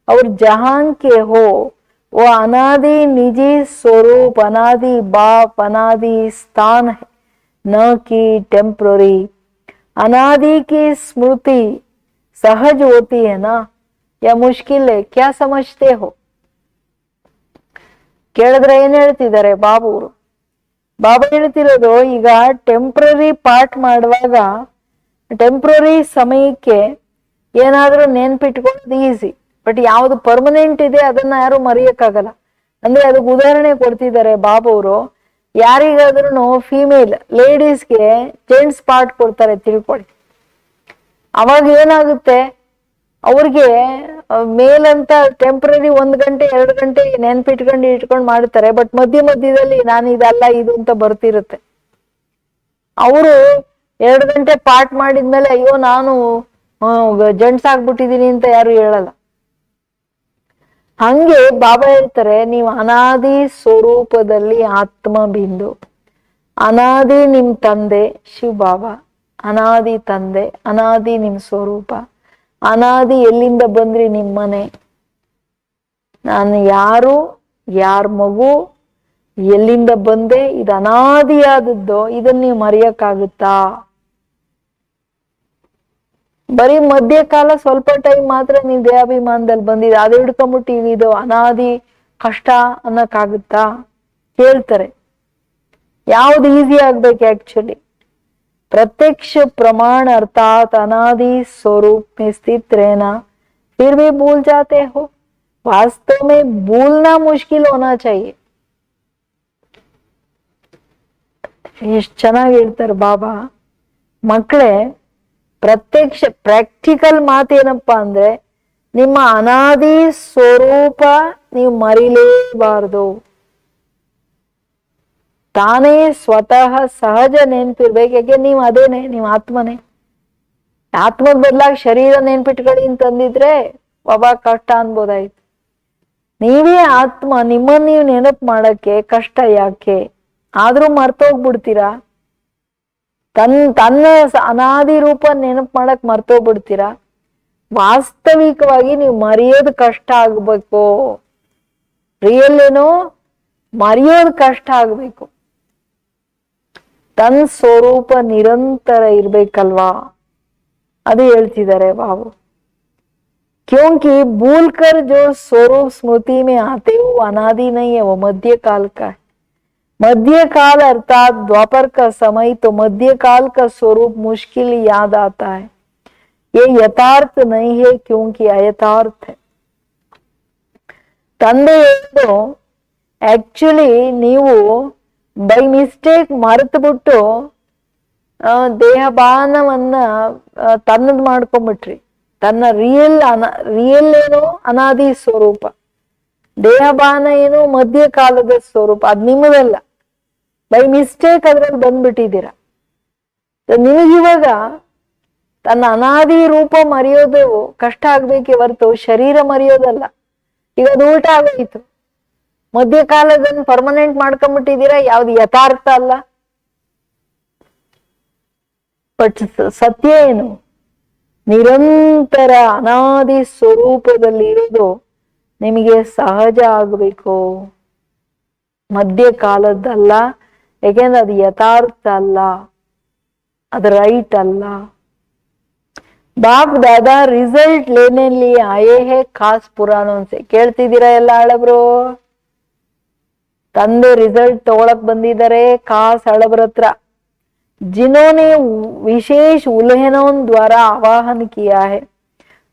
और जहां के हो, वो अनादि निजी स्वरूप, अनादि बाप, अनादि स्थान है, न कि टेम्पररी। अनादि की स्मृति सहज होती है ना, या मुश्किल है? क्या समझते हो? ಕೇಳಿದ್ರೆ ಏನ್ ಹೇಳ್ತಿದ್ದಾರೆ ಬಾಬುರು? ಬಾಬಾ ಹೇಳ್ತಿರೋದು, ಈಗ ಟೆಂಪ್ರರಿ ಪಾರ್ಟ್ ಮಾಡುವಾಗ ಟೆಂಪ್ರರಿ ಸಮಯಕ್ಕೆ ಏನಾದ್ರೂ ನೆನ್ಪಿಟ್ಕೊಳ್ಳೋದು ಈಸಿ, ಬಟ್ ಯಾವ್ದು ಪರ್ಮನೆಂಟ್ ಇದೆ ಅದನ್ನ ಯಾರು ಮರೆಯಕ್ಕಾಗಲ್ಲ. ಅಂದ್ರೆ ಅದಕ್ಕೆ ಉದಾಹರಣೆ ಕೊಡ್ತಿದ್ದಾರೆ ಬಾಬುರು. ಯಾರಿಗಾದ್ರೂ ಫೀಮೇಲ್ ಲೇಡೀಸ್ಗೆ ಜೆಂಟ್ಸ್ ಪಾರ್ಟ್ ಕೊಡ್ತಾರೆ ತಿಳ್ಕೊಳ್ಳಿ, ಅವಾಗ ಏನಾಗುತ್ತೆ, ಅವ್ರಿಗೆ ಮೇಲಂತ ಟೆಂಪ್ರರಿ 1 ಗಂಟೆ 2 ಗಂಟೆ ಇಟ್ಕೊಂಡು ಮಾಡ್ತಾರೆ, ಬಟ್ ಮಧ್ಯದಲ್ಲಿ ನಾನು ಇದಲ್ಲ ಇದು ಅಂತ ಬರ್ತಿರುತ್ತೆ. ಅವರು 2 ಗಂಟೆ ಪಾರ್ಟ್ ಮಾಡಿದ್ಮೇಲೆ ಅಯ್ಯೋ ನಾನು ಜೆಂಟ್ಸ್ ಆಗ್ಬಿಟ್ಟಿದೀನಿ ಅಂತ ಯಾರು ಹೇಳಲ್ಲ. ಹಂಗೆ ಬಾಬಾ ಹೇಳ್ತಾರೆ, ನೀವು ಅನಾದಿ ಸ್ವರೂಪದಲ್ಲಿ ಆತ್ಮ ಬಿಂದು. ಅನಾದಿ ನಿಮ್ ತಂದೆ ಶಿವ ಬಾಬಾ, ಅನಾದಿ ತಂದೆ, ಅನಾದಿ ನಿಮ್ ಸ್ವರೂಪ, ಅನಾದಿ ಎಲ್ಲಿಂದ ಬಂದ್ರಿ ನಿಮ್ಮನೆ, ನಾನು ಯಾರು, ಯಾರ ಮಗು, ಎಲ್ಲಿಂದ ಬಂದೆ, ಇದು ಅನಾದಿಯಾದದ್ದು. ಇದನ್ನ ನೀವು ಮರೆಯಕ್ಕಾಗುತ್ತಾ? ಬರೀ ಮಧ್ಯಕಾಲ ಸ್ವಲ್ಪ ಟೈಮ್ ಮಾತ್ರ ನೀವು ದೇಹಾಭಿಮಾನದಲ್ಲಿ ಬಂದಿದೆ, ಅದು ಹಿಡ್ಕೊಂಬಿಟ್ಟು ಇದು ಅನಾದಿ ಕಷ್ಟ ಅನ್ನಕ್ಕಾಗುತ್ತಾ? ಹೇಳ್ತಾರೆ. ಯಾವ್ದು ಈಸಿ ಆಗ್ಬೇಕು ಆಕ್ಚುಲಿ? प्रत्यक्ष प्रमाण अर्थात अनादि स्वरूप में स्थित रहना, फिर भी भूल जाते हो। वास्तव में भूलना मुश्किल होना चाहिए. ಎಷ್ಟು ಚೆನ್ನಾಗಿ ಹೇಳ್ತಾರೆ ಬಾಬಾ. ಮಕ್ಕಳೇ, ಪ್ರತ್ಯಕ್ಷ ಪ್ರಾಕ್ಟಿಕಲ್ ಮಾತೇನಪ್ಪಾ ಅಂದ್ರೆ, ನಿಮ್ಮ ಅನಾದಿ ಸ್ವರೂಪ ನೀವು ಮರಿಲೇಬಾರದು. ತಾನೇ ಸ್ವತಃ ಸಹಜ ನೆನ್ಪಿರ್ಬೇಕು. ಯಾಕೆ? ನೀವು ಅದೇನೆ, ನೀವು ಆತ್ಮನೇ. ಆತ್ಮದ ಬದಲಾಗಿ ಶರೀರ ನೆನ್ಪಿಟ್ಕೊಳ್ಳಿ ಅಂತಂದಿದ್ರೆ ಬಾಬಾ ಕಷ್ಟ ಅನ್ಬೋದಾಯ್ತು. ನೀವೇ ಆತ್ಮ, ನಿಮ್ಮನ್ನ ನೀವು ನೆನಪು ಮಾಡಕ್ಕೆ ಕಷ್ಟ ಯಾಕೆ? ಆದ್ರೂ ಮರ್ತೋಗ್ಬಿಡ್ತೀರಾ. ತನ್ನ ಅನಾದಿ ರೂಪ ನೆನಪು ಮಾಡಕ್ ಮರ್ತೋಗ್ಬಿಡ್ತೀರಾ. ವಾಸ್ತವಿಕವಾಗಿ ನೀವು ಮರೆಯೋದು ಕಷ್ಟ ಆಗ್ಬೇಕು. ರಿಯಲ್ ಏನೋ ಮರೆಯೋದು ಕಷ್ಟ ಆಗ್ಬೇಕು. ತನ್ ಸ್ವರೂಪ ನಿರಂತರ ಇರ್ಬೇಕಲ್ವಾ? ಅದು ಹೇಳ್ತಿದ್ದಾರೆ ಬಾಬು. क्योंकि भूल कर जो स्वरूप स्मृति में आते वो अनादि नहीं है, वो मध्य काल का है। मध्य काल अर्थात द्वापर का समय, तो मध्य काल का स्वरूप मुश्किल याद आता है। ये यथार्थ नहीं है क्योंकि अयथार्थ है. ತಂದೆ ಹೇಳಿದ್ದು, ಆಕ್ಚುಲಿ ನೀವು ಬೈ ಮಿಸ್ಟೇಕ್ ಮರೆತು ಬಿಟ್ಟು ದೇಹಬಾನವನ್ನ ತನ್ನದ್ ಮಾಡ್ಕೊಂಬಿಟ್ರಿ. ತನ್ನ ರಿಯಲ್ ಏನು ಅನಾದಿ ಸ್ವರೂಪ, ದೇಹಬಾನ ಏನು ಮಧ್ಯಕಾಲದ ಸ್ವರೂಪ, ಅದ್ ನಿಮ್ಮದಲ್ಲ. ಬೈ ಮಿಸ್ಟೇಕ್ ಅದ್ರಲ್ಲಿ ಬಂದ್ಬಿಟ್ಟಿದ್ದೀರ. ನಿಮಗಿವಾಗ ತನ್ನ ಅನಾದಿ ರೂಪ ಮರೆಯೋದು ಕಷ್ಟ ಆಗ್ಬೇಕೆ ಹೊರತು ಶರೀರ ಮರೆಯೋದಲ್ಲ. ಈಗ ಅದು ಉಲ್ಟಾ ಆಗೋಯ್ತು. ಮಧ್ಯಕಾಲದನ್ನ ಪರ್ಮನೆಂಟ್ ಮಾಡ್ಕೊಂಡ್ಬಿಟ್ಟಿದ್ದೀರಾ, ಯಾವ್ದು ಯಥಾರ್ಥ ಅಲ್ಲ. ಬಟ್ ಸತ್ಯ ಏನು? ನಿರಂತರ ಅನಾದಿ ಸ್ವರೂಪದಲ್ಲಿ ಇರೋದು ನಿಮಗೆ ಸಹಜ ಆಗ್ಬೇಕು, ಮಧ್ಯಕಾಲದ್ದಲ್ಲ. ಯಾಕೆಂದ್ರೆ ಅದು ಯಥಾರ್ಥ ಅಲ್ಲ, ಅದು ರೈಟ್ ಅಲ್ಲ. ಬಾಪ್ ದಾದಾ ರಿಸಲ್ಟ್ ಲೇನೆಲ್ಲಿ ಆಯೇ ಹೇ ಖಾಸ್ ಪುರಾಣೋನ್ಸೆ. ಕೇಳ್ತಿದ್ದೀರಾ ಎಲ್ಲ ಹಳಬ್ರು? ತಂದೆ ರಿಸಲ್ಟ್ ತಗೊಳಕ್ ಬಂದಿದ್ದಾರೆ ಖಾಸ್ ಹಳಬ್ರ ಹತ್ರ. जिन्होंने विशेष उल्हनों द्वारा आवाहन किया है,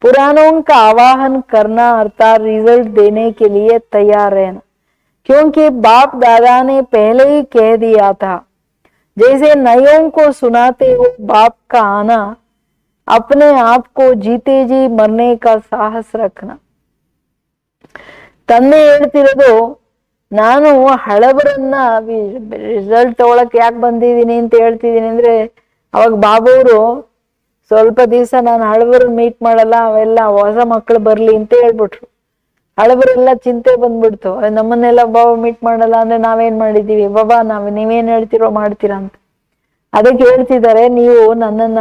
पुराणों का आवाहन करना अर्थात रिजल्ट देने के लिए तैयार रहना. क्योंकि बाप दादा ने पहले ही कह दिया था, जैसे नयों को सुनाते हो बाप का आना, अपने आप को जीते जी मरने का साहस रखना. ತಂದೆ ಹೇಳ್ತಿರೋದು, ನಾನು ಹಳಬರನ್ನ ರಿಸಲ್ಟ್ ತಗೊಳಕ್ ಯಾಕೆ ಬಂದಿದ್ದೀನಿ ಅಂತ ಹೇಳ್ತಿದ್ದೀನಿ ಅಂದ್ರೆ, ಅವಾಗ ಬಾಬುವರು ಸ್ವಲ್ಪ ದಿವಸ ನಾನು ಹಳಬರನ್ನ ಮೀಟ್ ಮಾಡಲ್ಲ, ಅವೆಲ್ಲ ಹೊಸ ಮಕ್ಕಳು ಬರ್ಲಿ ಅಂತ ಹೇಳ್ಬಿಟ್ರು. ಹಳಬರೆಲ್ಲ ಚಿಂತೆ ಬಂದ್ಬಿಡ್ತು, ನಮ್ಮನ್ನೆಲ್ಲ ಬಾಬಾ ಮೀಟ್ ಮಾಡಲ್ಲ ಅಂದ್ರೆ ನಾವೇನ್ ಮಾಡಿದೀವಿ ಬಾಬಾ, ನೀವೇನ್ ಹೇಳ್ತಿರೋ ಮಾಡ್ತೀರಾ ಅಂತ. ಅದಕ್ಕೆ ಹೇಳ್ತಿದ್ದಾರೆ, ನೀವು ನನ್ನನ್ನ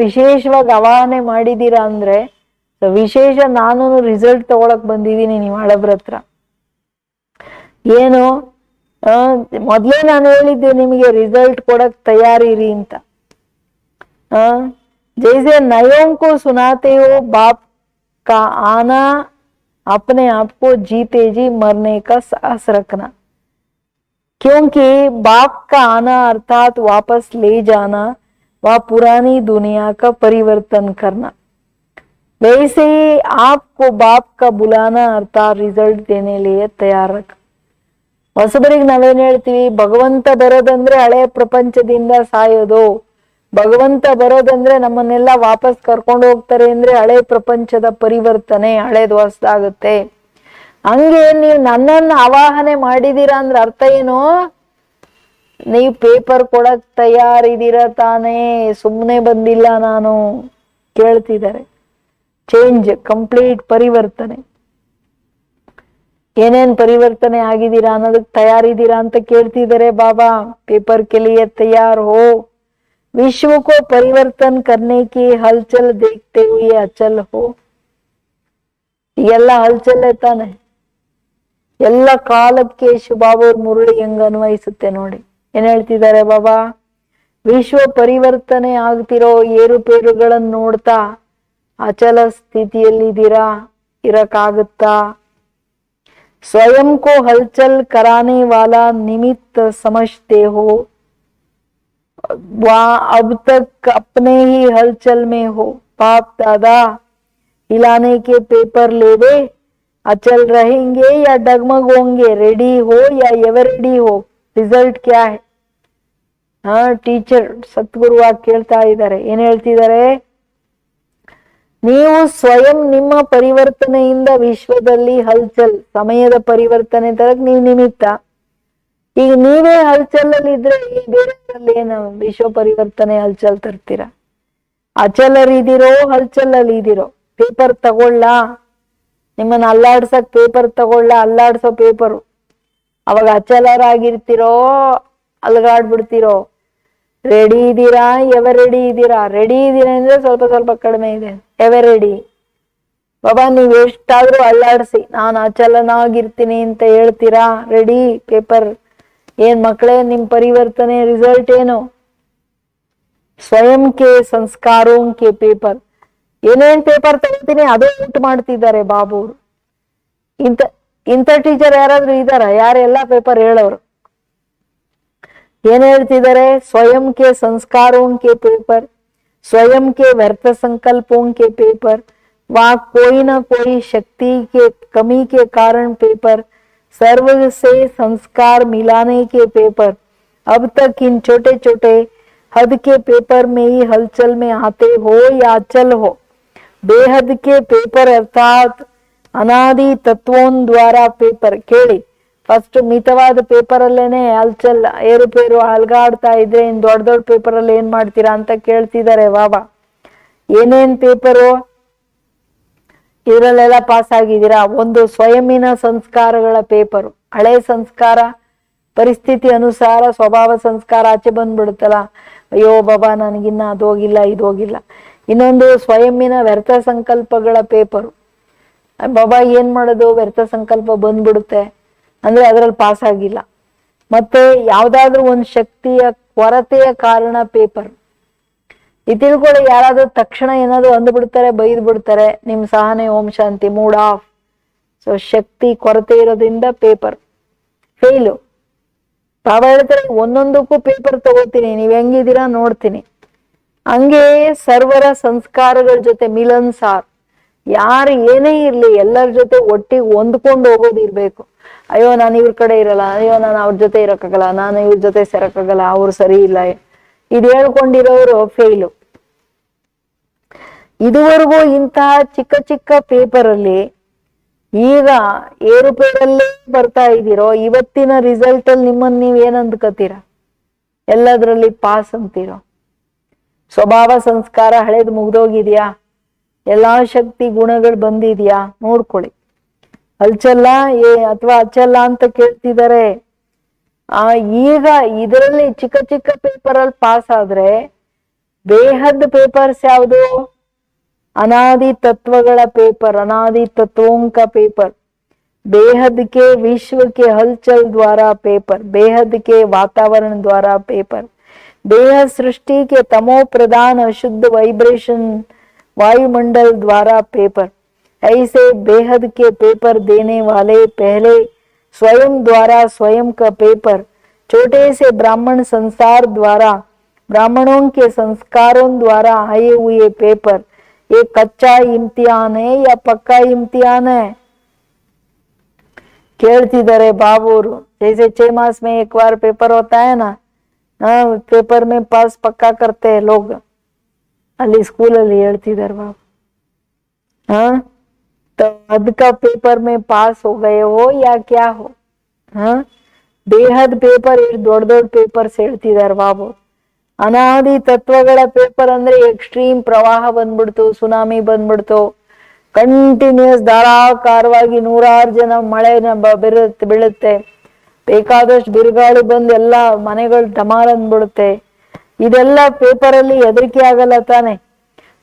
ವಿಶೇಷವಾಗಿ ಆವಾಹನೆ ಮಾಡಿದೀರಾ ಅಂದ್ರೆ ವಿಶೇಷ ನಾನು ರಿಸಲ್ಟ್ ತಗೊಳಕ್ ಬಂದಿದ್ದೀನಿ ನೀವು ಹಳಬ್ರ ಹತ್ರ. ಏನು ಮೊದ್ಲೇ ನಾನು ಹೇಳಿದ್ದೆ ನಿಮಗೆ ರಿಸಲ್ಟ್ ಕೊಡಕ್ ತಯಾರಿರಿ ಅಂತ. जैसे नयों को सुनाते हो बाप का आना, अपने आप को जीते जी मरने का साहस रखना, क्योंकि बाप का आना अर्थात वापस ले जाना व पुरानी दुनिया का परिवर्तन करना। वैसे ही आपको बाप का बुलाना अर्थात रिजल्ट देने लिए तैयार रख. ಹೊಸಬರಿಗೆ ನಾವೇನ್ ಹೇಳ್ತೀವಿ, ಭಗವಂತ ಬರೋದಂದ್ರೆ ಹಳೆ ಪ್ರಪಂಚದಿಂದ ಸಾಯೋದು, ಭಗವಂತ ಬರೋದಂದ್ರೆ ನಮ್ಮನ್ನೆಲ್ಲ ವಾಪಸ್ ಕರ್ಕೊಂಡು ಹೋಗ್ತಾರೆ ಅಂದ್ರೆ ಹಳೆ ಪ್ರಪಂಚದ ಪರಿವರ್ತನೆ, ಹಳೇದು ಹೊಸದಾಗುತ್ತೆ. ಹಂಗೆ ನೀವು ನನ್ನನ್ನು ಆವಾಹನೆ ಮಾಡಿದೀರಾ ಅಂದ್ರೆ ಅರ್ಥ ಏನು, ನೀವು ಪೇಪರ್ ಕೊಡಕ್ ತಯಾರಿದ್ದೀರ ತಾನೇ, ಸುಮ್ಮನೆ ಬಂದಿಲ್ಲ ನಾನು. ಕೇಳ್ತಿದ್ದಾರೆ ಚೇಂಜ್, ಕಂಪ್ಲೀಟ್ ಪರಿವರ್ತನೆ. ಏನೇನ್ ಪರಿವರ್ತನೆ ಆಗಿದ್ದೀರಾ ಅನ್ನೋದಕ್ಕೆ ತಯಾರಿದ್ದೀರಾ ಅಂತ ಕೇಳ್ತಿದ್ದಾರೆ ಬಾಬಾ. ಪೇಪರ್ के लिए तैयार हो, विश्व को परिवर्तन करने की हलचल देखते हुए अचल हो. ಎಲ್ಲ ಹಲ್ಚಲ್ಲೇ ತಾನೆ, ಎಲ್ಲ ಕಾಲಕ್ಕೆ ಶುಭಾಬವ್ರ ಮುರಳಿ ಹೆಂಗ್ ಅನ್ವಯಿಸುತ್ತೆ ನೋಡಿ. ಏನ್ ಹೇಳ್ತಿದ್ದಾರೆ ಬಾಬಾ, ವಿಶ್ವ ಪರಿವರ್ತನೆ ಆಗ್ತಿರೋ ಏರುಪೇರುಗಳನ್ನ ನೋಡ್ತಾ ಅಚಲ ಸ್ಥಿತಿಯಲ್ಲಿದ್ದೀರಾ, ಇರಕ್ಕಾಗುತ್ತಾ? स्वयं को हलचल कराने वाला निमित्त समझते हो, वहां अब तक अपने ही हलचल में हो. बाप दादा हिलाने के पेपर लेवे, अचल रहेंगे या डगमग होंगे, रेडी हो या एवर रेडी हो, रिजल्ट क्या है? ಟೀಚರ್ ಸದ್ಗುರುವಾಗಿ ಕೇಳ್ತಾ ಇದ್ದಾರೆ. ಏನ್ ಹೇಳ್ತಿದ್ದಾರೆ, ನೀವು ಸ್ವಯಂ ನಿಮ್ಮ ಪರಿವರ್ತನೆಯಿಂದ ವಿಶ್ವದಲ್ಲಿ ಹಲ್ಚಲ್, ಸಮಯದ ಪರಿವರ್ತನೆ ತರಕ್ ನೀವು ನಿಮಿತ್ತ. ಈಗ ನೀವೇ ಹಲ್ಚಲಲ್ಲಿ ಇದ್ರೆ ಬೇರೆಯವರಲ್ಲಿ ಏನು ವಿಶ್ವ ಪರಿವರ್ತನೆ ಹಲ್ಚಲ್ ತರ್ತೀರ? ಅಚಲರಿದಿರೋ ಹಲ್ಚಲಲ್ಲಿ ಇದಿರೋ. ಪೇಪರ್ ತಗೊಳ್ಳ, ನಿಮ್ಮನ್ನ ಅಲ್ಲಾಡ್ಸಕ್ ಪೇಪರ್ ತಗೊಳ್ಳ, ಅಲ್ಲಾಡ್ಸೋ ಪೇಪರು. ಅವಾಗ ಅಚಲರಾಗಿರ್ತಿರೋ ಅಲ್ಗಾಡ್ಬಿಡ್ತಿರೋ? ರೆಡಿ ಇದ್ದೀರಾ, ಎವರ್ ರೆಡಿ ಇದ್ದೀರಾ? ರೆಡಿ ಇದ್ದೀರಾ ಅಂದ್ರೆ ಸ್ವಲ್ಪ ಸ್ವಲ್ಪ ಕಡಿಮೆ ಇದೆ. ಎವರ್ ರೆಡಿ ಬಾಬಾ, ನೀವ್ ಎಷ್ಟಾದ್ರೂ ಅಲ್ಲಾಡ್ಸಿ ನಾನು ಅಚಲನಾಗಿರ್ತೀನಿ ಅಂತ ಹೇಳ್ತೀರಾ? Ready paper. ಏನ್ ಮಕ್ಕಳೇ, ನಿಮ್ ಪರಿವರ್ತನೆ ರಿಸಲ್ಟ್ ಏನು? ಸ್ವಯಂ ಕೆ ಸಂಸ್ಕಾರೋ ಕೆ ಪೇಪರ್. ಏನೇನ್ ಪೇಪರ್ ತಗೋತೀನಿ ಅದು ಉಂಟು ಮಾಡ್ತಿದ್ದಾರೆ ಬಾಬುರು. ಇಂಥ ಟೀಚರ್ ಯಾರಾದ್ರೂ ಇದಾರ? ಯಾರೆಲ್ಲಾ ಪೇಪರ್ ಹೇಳೋರು? ಏನ್ ಹೇಳ್ತಿದ್ದಾರೆ, ಸ್ವಯಂ ಕೆ ಸಂಸ್ಕಾರೋ ಕೆ ಪೇಪರ್, स्वयं के व्यर्थ संकल्पों के पेपर, वहां कोई ना कोई शक्ति के कमी के कारण पेपर, सर्व से संस्कार मिलाने के पेपर. अब तक इन छोटे छोटे हद के पेपर में ही हलचल में आते हो या अचल हो. बेहद के पेपर अर्थात अनादि तत्वों द्वारा पेपर. ಕೇಳಿ, ಫಸ್ಟ್ ಮಿತವಾದ ಪೇಪರ್ ಅಲ್ಲೇನೆ ಹಲ್ಚಲ್ ಏರುಪೇರು ಅಲ್ಗಾಡ್ತಾ ಇದ್ರೆ ಇನ್ ದೊಡ್ಡ ದೊಡ್ಡ ಪೇಪರ್ ಅಲ್ಲಿ ಏನ್ ಮಾಡ್ತೀರಾ ಅಂತ ಕೇಳ್ತಿದ್ದಾರೆ ಬಾಬಾ. ಏನೇನ್ ಪೇಪರು ಇದ್ರಲ್ಲೆಲ್ಲ ಪಾಸ್ ಆಗಿದ್ದೀರಾ? ಒಂದು ಸ್ವಯಂನ ಸಂಸ್ಕಾರಗಳ ಪೇಪರು. ಹಳೆ ಸಂಸ್ಕಾರ ಪರಿಸ್ಥಿತಿ ಅನುಸಾರ ಸ್ವಭಾವ ಸಂಸ್ಕಾರ ಆಚೆ ಬಂದ್ಬಿಡುತ್ತಲ್ಲ, ಅಯ್ಯೋ ಬಾಬಾ ನನಗಿನ್ನ ಅದು ಹೋಗಿಲ್ಲ ಇದು ಹೋಗಿಲ್ಲ. ಇನ್ನೊಂದು ಸ್ವಯಂನ ವ್ಯರ್ಥ ಸಂಕಲ್ಪಗಳ ಪೇಪರು. ಬಾಬಾ ಏನ್ ಮಾಡೋದು, ವ್ಯರ್ಥ ಸಂಕಲ್ಪ ಬಂದ್ಬಿಡುತ್ತೆ ಅಂದ್ರೆ ಅದ್ರಲ್ಲಿ ಪಾಸ್ ಆಗಿಲ್ಲ. ಮತ್ತೆ ಯಾವ್ದಾದ್ರು ಒಂದ್ ಶಕ್ತಿಯ ಕೊರತೆಯ ಕಾರಣ ಪೇಪರ್. ಇದು ತಿಳ್ಕೊಳ್ಳಿ, ಯಾರಾದ್ರೂ ತಕ್ಷಣ ಏನಾದ್ರು ಅಂದ್ಬಿಡ್ತಾರೆ, ಬೈದ್ ಬಿಡ್ತಾರೆ, ನಿಮ್ ಸಹನೆ ಓಂ ಶಾಂತಿ ಮೂಡ್ ಆಫ್. ಸೊ ಶಕ್ತಿ ಕೊರತೆ ಇರೋದ್ರಿಂದ ಪೇಪರ್ ಫೇಲು. ಬಾಬಾ ಹೇಳ್ತಾರೆ, ಒಂದೊಂದಕ್ಕೂ ಪೇಪರ್ ತಗೋತೀನಿ, ನೀವ್ ಹೆಂಗಿದ್ದೀರಾ ನೋಡ್ತೀನಿ. ಹಂಗೆ ಸರ್ವರ ಸಂಸ್ಕಾರಗಳ ಜೊತೆ ಮಿಲನ್ಸಾರ್. ಯಾರು ಏನೇ ಇರ್ಲಿ ಎಲ್ಲರ ಜೊತೆ ಒಟ್ಟಿಗೆ ಹೊಂದ್ಕೊಂಡು ಹೋಗೋದಿರ್ಬೇಕು. ಅಯ್ಯೋ ನಾನು ಇವ್ರ ಕಡೆ ಇರಲ್ಲ, ಅಯ್ಯೋ ನಾನು ಅವ್ರ ಜೊತೆ ಇರಕ್ಕಾಗಲ್ಲ, ನಾನು ಇವ್ರ ಜೊತೆ ಸೇರಕ್ಕಾಗಲ್ಲ, ಅವ್ರು ಸರಿ ಇಲ್ಲ, ಇದು ಹೇಳ್ಕೊಂಡಿರೋರು ಫೇಲು. ಇದುವರೆಗೂ ಇಂತಹ ಚಿಕ್ಕ ಚಿಕ್ಕ ಪೇಪರ್ ಅಲ್ಲಿ ಈಗ ಏರುಪೇರಲ್ಲೇ ಬರ್ತಾ ಇದ್ದೀರೋ, ಇವತ್ತಿನ ರಿಸಲ್ಟ್ ಅಲ್ಲಿ ನಿಮ್ಮನ್ನ ನೀವ್ ಏನ್ ಅಂದ್ಕತೀರ? ಎಲ್ಲದ್ರಲ್ಲಿ ಪಾಸ್ ಅಂತೀರೋ? ಸ್ವಭಾವ ಸಂಸ್ಕಾರ ಹಳೇದು ಮುಗ್ದೋಗಿದ್ಯಾ? ಎಲ್ಲಾ ಶಕ್ತಿ ಗುಣಗಳು ಬಂದಿದ್ಯಾ? ನೋಡ್ಕೊಳ್ಳಿ. ಹಲ್ಚಲ್ಲ ಅಥವಾ ಹಚ್ಚಲ್ಲ ಅಂತ ಕೇಳ್ತಿದ್ದಾರೆ. ಈಗ ಇದರಲ್ಲಿ ಚಿಕ್ಕ ಚಿಕ್ಕ ಪೇಪರ್ ಅಲ್ಲಿ ಪಾಸ್ ಆದ್ರೆ ಬೇಹದ್ ಪೇಪರ್ಸ್ ಯಾವುದು? अनादि तत्वಗಳ पेपर, अनादि तत्वों का पेपर, बेहद के विश्व के हलचल द्वारा पेपर, बेहद के वातावरण द्वारा पेपर, बेहद सृष्टि के तमो प्रधान अशुद्ध वाइब्रेशन वायुमंडल द्वारा पेपर, ऐसे बेहद के पेपर देने वाले पहले स्वयं द्वारा स्वयं का पेपर, छोटे से ब्राह्मण संसार द्वारा ब्राह्मणों के संस्कारों द्वारा आए हुए पेपर, ये कच्चा इम्तिहान है या पक्का इम्तिहान है? ಕೇಳ್ತಿದ್ದಾರೆ ಬಾಬೂರು. जैसे 6 मास में एक बार पेपर होता है ना, पेपर में पास पक्का करते हैं लोग, ಅಲ್ಲಿ ಸ್ಕೂಲಲ್ಲಿ ಹೇಳ್ತಿದ್ದಾರೆ ಬಾಬು. तो अद का पेपर में पास हो गए हो या क्या हो? ಬೇಹದ್ ಪೇಪರ್ ದೊಡ್ಡ ದೊಡ್ಡ ಪೇಪರ್ಸ್ ಹೇಳ್ತಿದ್ದಾರೆ ಬಾಬು. ಅನಾದಿ ತತ್ವಗಳ ಪೇಪರ್ ಅಂದ್ರೆ ಎಕ್ಸ್ಟ್ರೀಮ್ ಪ್ರವಾಹ ಬಂದ್ಬಿಡ್ತು, ಸುನಾಮಿ ಬಂದ್ಬಿಡ್ತು, ಕಂಟಿನ್ಯೂಸ್ ಧಾರಾಕಾರವಾಗಿ 100 ಜನ ಮಳೆನ ಬೀಳುತ್ತೆ, ಬೇಕಾದಷ್ಟು ಬಿರುಗಾಳಿ ಬಂದು ಎಲ್ಲ ಮನೆಗಳು ಡಮಾರ್ ಅಂದ್ಬಿಡುತ್ತೆ. ಇದೆಲ್ಲ ಪೇಪರ್ ಅಲ್ಲಿ ಹೆದರಿಕೆ ಆಗಲ್ಲ ತಾನೆ?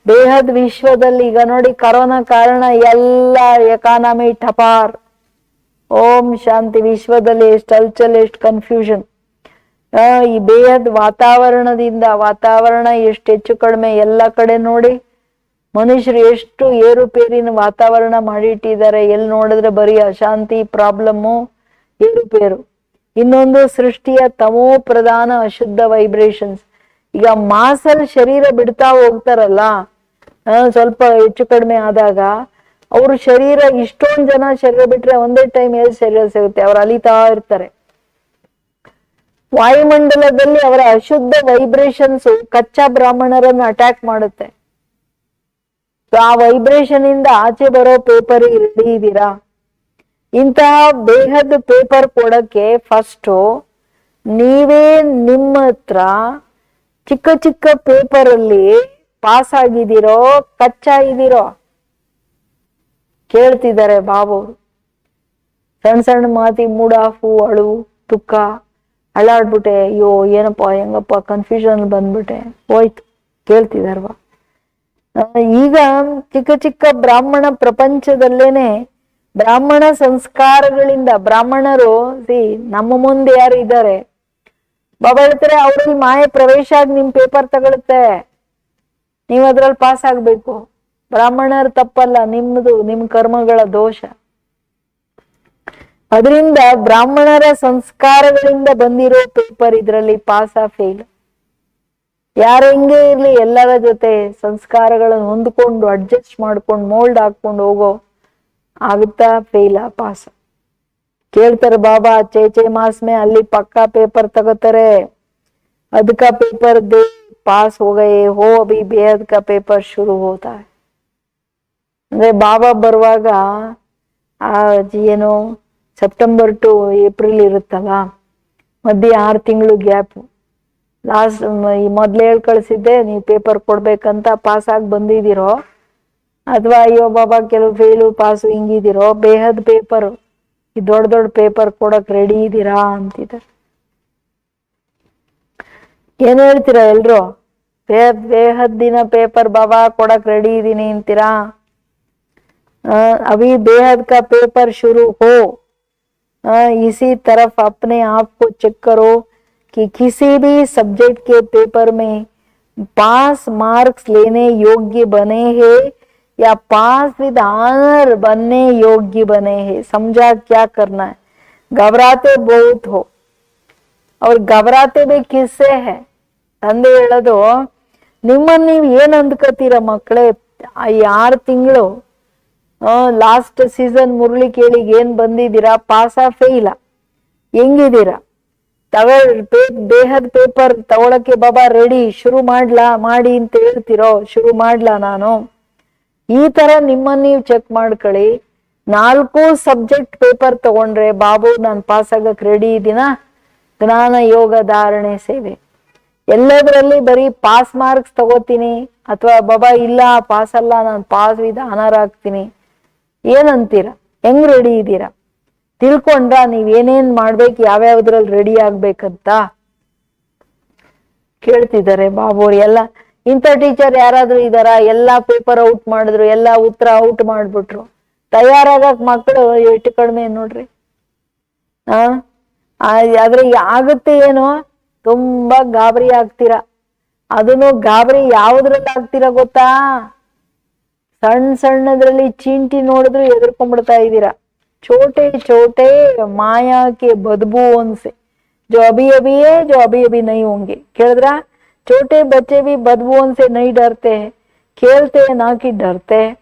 ಬೇಹದ್ ವಿಶ್ವದಲ್ಲಿ ಈಗ ನೋಡಿ, ಕರೋನಾ ಕಾರಣ ಎಲ್ಲ ಎಕಾನಮಿ ಠಪಾರ್. ಓಂ ಶಾಂತಿ. ವಿಶ್ವದಲ್ಲಿ ಎಷ್ಟು ಹಲ್ಚಲ್, ಎಷ್ಟು ಕನ್ಫ್ಯೂಷನ್. ಈ ಬೇಹದ್ ವಾತಾವರಣದಿಂದ, ವಾತಾವರಣ ಎಷ್ಟು ಹೆಚ್ಚು ಕಡಿಮೆ ಎಲ್ಲ ಕಡೆ ನೋಡಿ, ಮನುಷ್ಯರು ಎಷ್ಟು ಏರುಪೇರಿನ ವಾತಾವರಣ ಮಾಡಿಟ್ಟಿದ್ದಾರೆ. ಎಲ್ಲಿ ನೋಡಿದ್ರೆ ಬರೀ ಅಶಾಂತಿ, ಪ್ರಾಬ್ಲಮ್ಮು, ಏರುಪೇರು. ಇನ್ನೊಂದು ಸೃಷ್ಟಿಯ ತಮೋ ಪ್ರಧಾನ ಅಶುದ್ಧ ವೈಬ್ರೇಷನ್ಸ್. ಈಗ ಮಾಸಲ್ಲಿ ಶರೀರ ಬಿಡ್ತಾ ಹೋಗ್ತಾರಲ್ಲ, ಸ್ವಲ್ಪ ಹೆಚ್ಚು ಕಡಿಮೆ ಆದಾಗ ಅವ್ರ ಶರೀರ, ಇಷ್ಟೊಂದು ಜನ ಶರೀರ ಬಿಟ್ರೆ ಒಂದೇ ಟೈಮ್ ಎಷ್ಟು ಶರೀರ ಸಿಗುತ್ತೆ? ಅವ್ರು ಅಲಿತಾ ಇರ್ತಾರೆ. ವಾಯುಮಂಡಲದಲ್ಲಿ ಅವರ ಅಶುದ್ಧ ವೈಬ್ರೇಷನ್ಸ್ ಕಚ್ಚಾ ಬ್ರಾಹ್ಮಣರನ್ನು ಅಟ್ಯಾಕ್ ಮಾಡುತ್ತೆ. ಆ ವೈಬ್ರೇಷನ್ ಇಂದ ಆಚೆ ಬರೋ ಪೇಪರ್ ರೆಡಿ ಇದ್ದೀರಾ? ಇಂತಹ ಬೇಹದ್ ಪೇಪರ್ ಕೊಡಕ್ಕೆ ಫಸ್ಟ್ ನೀವೇ ನಿಮ್ಮ ಹತ್ರ ಚಿಕ್ಕ ಚಿಕ್ಕ ಪೇಪರ್ ಅಲ್ಲಿ ಪಾಸ್ ಆಗಿದ್ದೀರೋ, ಕಚ್ಚಾ ಇದ್ದೀರೋ? ಕೇಳ್ತಿದ್ದಾರೆ ಬಾಬು. ಸಣ್ಣ ಸಣ್ಣ ಮಾತಿ ಮೂಡ್ ಆಫು, ಅಳು, ದುಃಖ, ಅಳ್ಳಾಡ್ಬಿಟ್ಟೆ, ಅಯ್ಯೋ ಏನಪ್ಪ ಹೆಂಗಪ್ಪ ಕನ್ಫ್ಯೂಷನ್ ಬಂದ್ಬಿಟ್ಟೆ, ಹೋಯ್ತು. ಕೇಳ್ತಿದಾರವಾ? ಈಗ ಚಿಕ್ಕ ಚಿಕ್ಕ ಬ್ರಾಹ್ಮಣ ಪ್ರಪಂಚದಲ್ಲೇನೆ ಬ್ರಾಹ್ಮಣ ಸಂಸ್ಕಾರಗಳಿಂದ ಬ್ರಾಹ್ಮಣರು ನಮ್ಮ ಮುಂದೆ ಯಾರು ಇದ್ದಾರೆ? ಬಾಬಾ ಹೇಳ್ತಾರೆ, ಅವ್ರಲ್ಲಿ ಮಾಯೆ ಪ್ರವೇಶ ಆಗಿ ನಿಮ್ ಪೇಪರ್ ತಗೊಳುತ್ತೆ, ನೀವ್ ಅದ್ರಲ್ಲಿ ಪಾಸ್ ಆಗ್ಬೇಕು. ಬ್ರಾಹ್ಮಣರ ತಪ್ಪಲ್ಲ, ನಿಮ್ದು ನಿಮ್ ಕರ್ಮಗಳ ದೋಷ. ಅದರಿಂದ ಬ್ರಾಹ್ಮಣರ ಸಂಸ್ಕಾರಗಳಿಂದ ಬಂದಿರೋ ಪೇಪರ್ ಇದ್ರಲ್ಲಿ ಪಾಸ್ ಆ ಫೇಲ್. ಯಾರೆಂಗೆ ಇರ್ಲಿ ಎಲ್ಲರ ಜೊತೆ ಸಂಸ್ಕಾರಗಳನ್ನು ಹೊಂದ್ಕೊಂಡು ಅಡ್ಜಸ್ಟ್ ಮಾಡ್ಕೊಂಡು ಮೋಲ್ಡ್ ಹಾಕೊಂಡು ಹೋಗೋ ಆಗುತ್ತಾ? ಫೇಲ್ ಆ ಪಾಸ್? ಕೇಳ್ತಾರೆ ಬಾಬಾ, 6 मास में ಅಲ್ಲಿ ಪಕ್ಕಾ ಪೇಪರ್ ತಗೋತಾರೆ. ಅದ್ ಕಾ ಪೇಪರ್ ದೇ ಪಾಸ್ हो गए हो, अभी बेहद का पेपर शुरू होता है. ಅಂದ್ರೆ ಬಾಬಾ ಬರುವಾಗ ಏನೋ ಸೆಪ್ಟೆಂಬರ್ ಟು ಏಪ್ರಿಲ್ ಇರುತ್ತಲ್ಲ, ಮಧ್ಯೆ 6 ತಿಂಗಳು ಗ್ಯಾಪ್. ಲಾಸ್ಟ್ ಮೊದ್ಲು ಹೇಳ್ ಕಳ್ಸಿದ್ದೆ, ನೀವು ಪೇಪರ್ ಕೊಡ್ಬೇಕಂತ, ಪಾಸ್ ಆಗಿ ಬಂದಿದ್ದೀರೋ ಅಥವಾ ಅಯ್ಯೋ ಬಾಬಾ ಕೆಲವು ಫೇಲು ಪಾಸು ಹಿಂಗಿದ್ದೀರೋ, ಬೇಹದ್ ಪೇಪರ್, ಈ ದೊಡ್ಡ ದೊಡ್ಡ ಪೇಪರ್ ಕೊಡಕ್ ರೆಡಿ ಇದ್ದೀರಾ ಅಂತಿದ್ದಾರೆ. ಏನ್ ಹೇಳ್ತೀರಾ ಎಲ್ರು? ಬೇಹದ್ದಿನ ಪೇಪರ್ ಬಾಬಾ ಕೊಡಕ್ ರೆಡಿ ಇದೀನಿ ಅಂತೀರಾ? अभी बेहद का पेपर शुरू हो, इसी तरफ अपने आप को चेक करो कि किसी भी सब्जेक्ट के पेपर में पास मार्क्स लेने योग्य बने हैं या पास विद ऑनर बनने योग्य बने हैं. समझा क्या करना है? घबराते बहुत हो, और घबराते भी किससे है? ತಂದೆ ಹೇಳೋದು, ನಿಮ್ಮನ್ನ ನೀವು ಏನ್ ಅಂದ್ಕೋತೀರ ಮಕ್ಕಳೇ? 6 ತಿಂಗಳು ಲಾಸ್ಟ್ ಸೀಸನ್ ಮುರಳಿ ಕೇಳಿಗೆ ಏನ್ ಬಂದಿದ್ದೀರಾ? ಪಾಸಾ ಫೇಲ? ಹೆಂಗಿದ್ದೀರಾ? ಬೇಹದ್ ಪೇಪರ್ ತಗೊಳಕ್ಕೆ ಬಾಬಾ ರೆಡಿ, ಶುರು ಮಾಡಿ ಅಂತ ಹೇಳ್ತಿರೋ? ಶುರು ಮಾಡ್ಲಾ ನಾನು? ಈ ತರ ನಿಮ್ಮನ್ನ ನೀವು ಚೆಕ್ ಮಾಡ್ಕೊಳ್ಳಿ. 4 ಸಬ್ಜೆಕ್ಟ್ ಪೇಪರ್ ತಗೊಂಡ್ರೆ ಬಾಬು ನಾನು ಪಾಸ್ ಆಗಕ್ ರೆಡಿ ಇದ್ದೀನ? ಜ್ಞಾನ ಯೋಗ ಧಾರಣೆ ಸೇವೆ ಎಲ್ಲದರಲ್ಲಿ ಬರೀ ಪಾಸ್ ಮಾರ್ಕ್ಸ್ ತಗೋತೀನಿ, ಅಥವಾ ಬಾಬಾ ಇಲ್ಲ ಪಾಸ್ ಅಲ್ಲ ನಾನು ಪಾಸ್ ವಿಧ ಅನರ್ ಆಗ್ತೀನಿ, ಏನಂತೀರ? ಹೆಂಗ್ ರೆಡಿ ಇದ್ದೀರಾ? ತಿಳ್ಕೊಂಡ್ರ ನೀವೇನೇನ್ ಮಾಡ್ಬೇಕು, ಯಾವ್ಯಾವ್ದ್ರಲ್ಲಿ ರೆಡಿ ಆಗ್ಬೇಕಂತ ಕೇಳ್ತಿದ್ದಾರೆ ಬಾಬೋರ್. ಎಲ್ಲ ಇಂಥ ಟೀಚರ್ ಯಾರಾದ್ರೂ ಇದಾರ? ಎಲ್ಲಾ ಪೇಪರ್ ಔಟ್ ಮಾಡಿದ್ರು, ಎಲ್ಲಾ ಉತ್ತರ ಔಟ್ ಮಾಡ್ಬಿಟ್ರು. ತಯಾರಾಗಕ್ ಮಕ್ಕಳು ಎಷ್ಟು ಕಡಿಮೆ ನೋಡ್ರಿ. ಆದ್ರೆ ಆಗುತ್ತೆ ಏನೋ, ತುಂಬಾ ಗಾಬರಿ ಆಗ್ತೀರಾ. ಅದನ್ನು ಗಾಬರಿ ಯಾವ್ದ್ರಲ್ಲಿ ಆಗ್ತೀರಾ ಗೊತ್ತಾ? ಸಣ್ಣದ್ರಲ್ಲಿ ಚೀಂಟಿ ನೋಡಿದ್ರು ಎದುರ್ಕೊಂಡ್ಬಿಡ್ತಾ ಇದ್ದೀರಾ. छोटे छोटे माया के बदबूओं से जो अभी अभी है, जो अभी अभी नहीं होंगे. ಕೇಳಿದ್ರಾ? छोटे बच्चे भी बदबूओं से नहीं डरते हैं, खेलते हैं ना कि डरते हैं.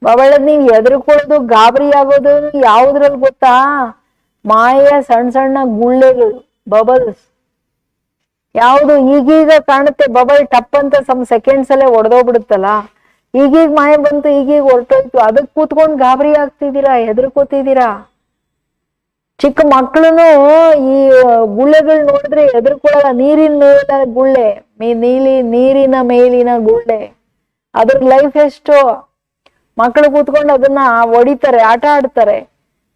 ಬಾಬಾ ನೀವು ಎದುರ್ಕೊಳ್ಳೋದು, ಗಾಬರಿ ಆಗೋದು ಯಾವ್ದ್ರಲ್ಲಿ ಗೊತ್ತಾ? ಮಾಯೆಯ ಸಣ್ಣ ಗುಳ್ಳೆಗಳು, ಬಬಲ್ಸ್. ಯಾವುದು ಈಗೀಗ ಕಾಣುತ್ತೆ ಬಬಲ್, ಟಪ್ ಅಂತ ಸಮ್ ಸೆಕೆಂಡ್ಸ್ ಅಲ್ಲೇ ಒಡೆದೋಗ್ಬಿಡುತ್ತಲ್ಲ. ಈಗೀಗ ಮಾಯ ಬಂತು, ಈಗೀಗ ಹೊರಟೋಯ್ತು, ಅದಕ್ ಕೂತ್ಕೊಂಡು ಗಾಬರಿ ಆಗ್ತಿದ್ದೀರಾ, ಹೆದರ್ಕೋತಿದ್ದೀರಾ. ಚಿಕ್ಕ ಮಕ್ಳುನು ಈ ಗುಳ್ಳೆಗಳು ನೋಡಿದ್ರೆ ಹೆದರ್ಕೊಳ್ಳಲ್ಲ. ನೀರಿನ ಮೇಲಿನ ಗುಳ್ಳೆ, ನೀರಿನ ಮೇಲಿನ ಗುಳ್ಳೆ, ಅದ್ರ ಲೈಫ್ ಎಷ್ಟು. ಮಕ್ಕಳು ಕೂತ್ಕೊಂಡು ಅದನ್ನ ಹೊಡಿತಾರೆ, ಆಟ ಆಡ್ತಾರೆ.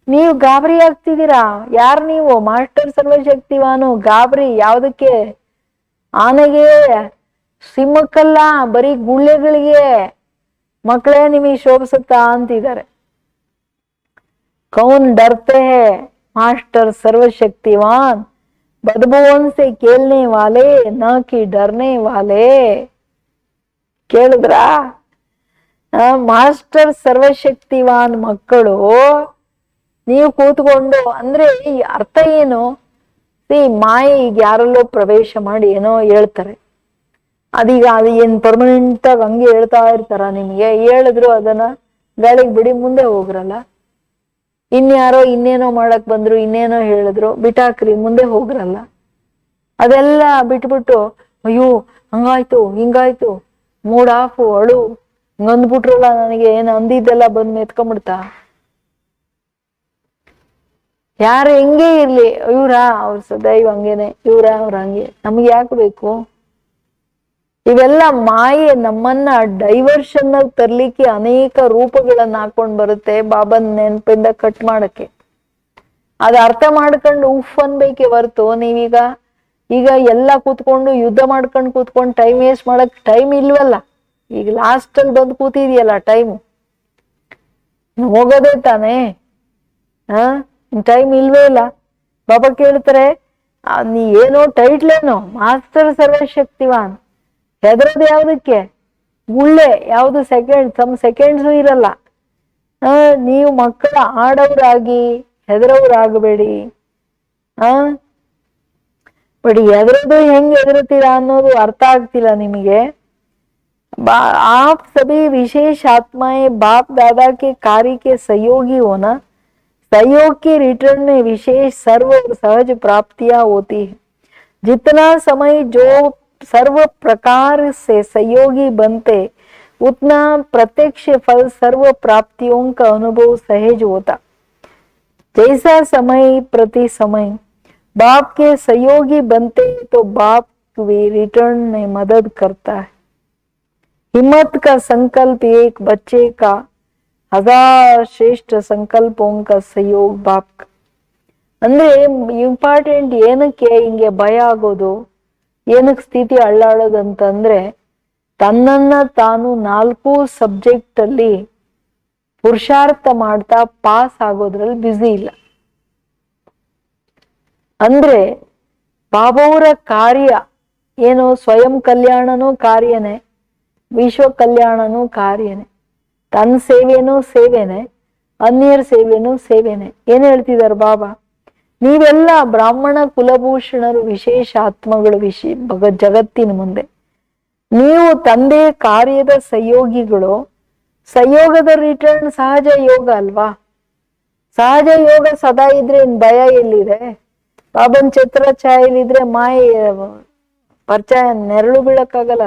ನೀವು ಗಾಬರಿ ಆಗ್ತಿದ್ದೀರಾ. ಯಾರು ನೀವು? ಮಾಸ್ಟರ್ ಸರ್ವಶಕ್ತಿವಾನು. ಗಾಬರಿ ಯಾವ್ದಕ್ಕೆ? ಆನೆಗೆ, ಸಿಂಹಕ್ಕಲ್ಲ, ಬರೀ ಗುಳ್ಳೆಗಳಿಗೆ. ಮಕ್ಕಳೇ ನಿಮಗೆ ಶೋಭಿಸುತ್ತಾ ಅಂತಿದ್ದಾರೆ. कौन डरते हैं मास्टर सर्वशक्तिवान, बदबूओं से खेलने वाले न कि डरने वाले. ಕೇಳಿದ್ರಾ? ಮಾಸ್ಟರ್ ಸರ್ವಶಕ್ತಿವಾನ್ ಮಕ್ಕಳು ನೀವು ಕೂತ್ಕೊಂಡು, ಅಂದ್ರೆ ಈ ಅರ್ಥ ಏನು? ಮಾಯೆ ಈಗ ಯಾರಲ್ಲೋ ಪ್ರವೇಶ ಮಾಡಿ ಏನೋ ಹೇಳ್ತಾರೆ. ಅದೀಗ ಅದು ಏನ್ ಪರ್ಮನೆಂಟ್ ಆಗಿ ಹಂಗೆ ಹೇಳ್ತಾ ಇರ್ತಾರ ನಿಮ್ಗೆ? ಹೇಳಿದ್ರು ಅದನ್ನ ಗಾಳಿಗೆ ಬಿಡಿ, ಮುಂದೆ ಹೋಗ್ರಲ್ಲ. ಇನ್ಯಾರೋ ಇನ್ನೇನೋ ಮಾಡಕ್ ಬಂದ್ರು, ಇನ್ನೇನೋ ಹೇಳಿದ್ರು, ಬಿಟಾಕ್ರಿ, ಮುಂದೆ ಹೋಗ್ರಲ್ಲ. ಅದೆಲ್ಲ ಬಿಟ್ಬಿಟ್ಟು ಅಯ್ಯೋ ಹಂಗಾಯ್ತು ಹಿಂಗಾಯ್ತು, ಮೂಡ್ ಆಫು, ಅಳು, ಹಿಂಗಂದ್ಬಿಟ್ರಲ್ಲ, ನನಗೆ ಏನು ಅಂದಿದ್ದೆಲ್ಲ ಬಂದ್ ಮೆತ್ಕೊಂಡ್ಬಿಡ್ತಾ. ಯಾರು ಹೆಂಗೆ ಇರ್ಲಿ, ಇವ್ರ ಅವ್ರ ಸದೈವ ಹಂಗೇನೆ, ಅವ್ರ ಹಂಗೆ, ನಮ್ಗೆ ಯಾಕೆ ಬೇಕು? ಇವೆಲ್ಲ ಮಾಯೆ ನಮ್ಮನ್ನ ಡೈವರ್ಷನ್ ಅಲ್ಲಿ ತರ್ಲಿಕ್ಕೆ ಅನೇಕ ರೂಪಗಳನ್ನ ಹಾಕೊಂಡ್ ಬರುತ್ತೆ. ಬಾಬನ್ ನೆನಪಿಂದ ಕಟ್ ಮಾಡಕ್ಕೆ. ಅದ ಅರ್ಥ ಮಾಡ್ಕೊಂಡು ಉಫ್ ಅನ್ಬೇಕೆ ಹೊರ್ತು, ಈಗ ಎಲ್ಲ ಕೂತ್ಕೊಂಡು ಯುದ್ಧ ಮಾಡ್ಕೊಂಡು ಕೂತ್ಕೊಂಡು ಟೈಮ್ ವೇಸ್ಟ್ ಮಾಡಕ್ ಟೈಮ್ ಇಲ್ವಲ್ಲ. ಈಗ ಲಾಸ್ಟ್ ಅಲ್ಲಿ ಬಂದು ಕೂತಿದ್ಯಲ್ಲ ಟೈಮ್, ಹೋಗೋದೇ ತಾನೇ. ಟೈಮ್ ಇಲ್ವೇ ಇಲ್ಲ. ಬಾಬಾ ಕೇಳ್ತಾರೆ, ನೀ ಏನೋ ಟೈಟ್ಲೇನೋ ಮಾಸ್ಟರ್ ಸರ್ವಶಕ್ತಿವಾನ್, ಹೆದರೋದು ಯಾವ್ದಕ್ಕೆ? ಗುಳ್ಳೆ ಯಾವ್ದು ಸಮ್ ಸೆಕೆಂಡ್ಸು ಇರಲ್ಲ. ನೀವು ಮಕ್ಕಳ ಆಡೋರಾಗಿ ಹೆದರೋರಾಗಬೇಡಿ. ಬಟ್ ಹೆದರೋದು ಹೆಂಗ್ ಹೆದರ್ತೀರಾ ಅನ್ನೋದು ಅರ್ಥ ಆಗ್ತಿಲ್ಲ ನಿಮಗೆ. आप सभी विशेष आत्माएं बाप दादा के कार्य के सहयोगी होना, सहयोग के रिटर्न में विशेष सर्व और सहज प्राप्तियां होती है. जितना समय जो सर्व प्रकार से सहयोगी बनते, उतना प्रत्यक्ष फल सर्व प्राप्तियों का अनुभव सहज होता. जैसा समय प्रति समय बाप के सहयोगी बनते तो बाप भी रिटर्न में मदद करता है. हिम्मत का संकल्प एक बच्चे का 1000 श्रेष्ठ संकल्पों का सहयोग बाप का. ಅಂದ್ರೆ ಇಂಪಾರ್ಟೆಂಟ್ ಏನಕ್ಕೆ ಹಿಂಗೆ ಭಯ ಆಗೋದು, ಏನಕ್ಕೆ ಸ್ಥಿತಿ ಅಳ್ಳಾಡೋದಂತಂದ್ರೆ, ತನ್ನನ್ನ ತಾನು 4 ಸಬ್ಜೆಕ್ಟ್ ಅಲ್ಲಿ ಪುರುಷಾರ್ಥ ಮಾಡ್ತಾ ಪಾಸ್ ಆಗೋದ್ರಲ್ಲಿ ಬ್ಯುಸಿ ಇಲ್ಲ. ಅಂದ್ರೆ ಬಾಬಾವರ ಕಾರ್ಯ ಏನು? ಸ್ವಯಂ ಕಲ್ಯಾಣನೂ ಕಾರ್ಯನೇ, ವಿಶ್ವ ಕಲ್ಯಾಣನೂ ಕಾರ್ಯನೇ, ತನ್ನ ಸೇವೆನೂ ಸೇವೆನೆ, ಅನ್ಯರ ಸೇವೆನೂ ಸೇವೆನೆ. ಏನ್ ಹೇಳ್ತಿದಾರೆ ಬಾಬಾ? ನೀವೆಲ್ಲ ಬ್ರಾಹ್ಮಣ ಕುಲಭೂಷಣರು, ವಿಶೇಷ ಆತ್ಮಗಳು, ಜಗತ್ತಿನ ಮುಂದೆ ನೀವು ತಂದೆ ಕಾರ್ಯದ ಸಹಯೋಗಿಗಳು. ಸಹಯೋಗದ ರಿಟರ್ನ್ ಸಹಜ ಯೋಗ ಅಲ್ವಾ? ಸಹಜ ಯೋಗ ಸದಾ ಇದ್ರೆ ಇನ್ ಭಯ ಎಲ್ಲಿದೆ? ಬಾಬನ್ ಛತ್ರ ಛಾಯಲಿದ್ರೆ ಮಾಯೆ ಪರಿಚಯ ನೆರಳು ಬೀಳಕ್ಕಾಗಲ್ಲ.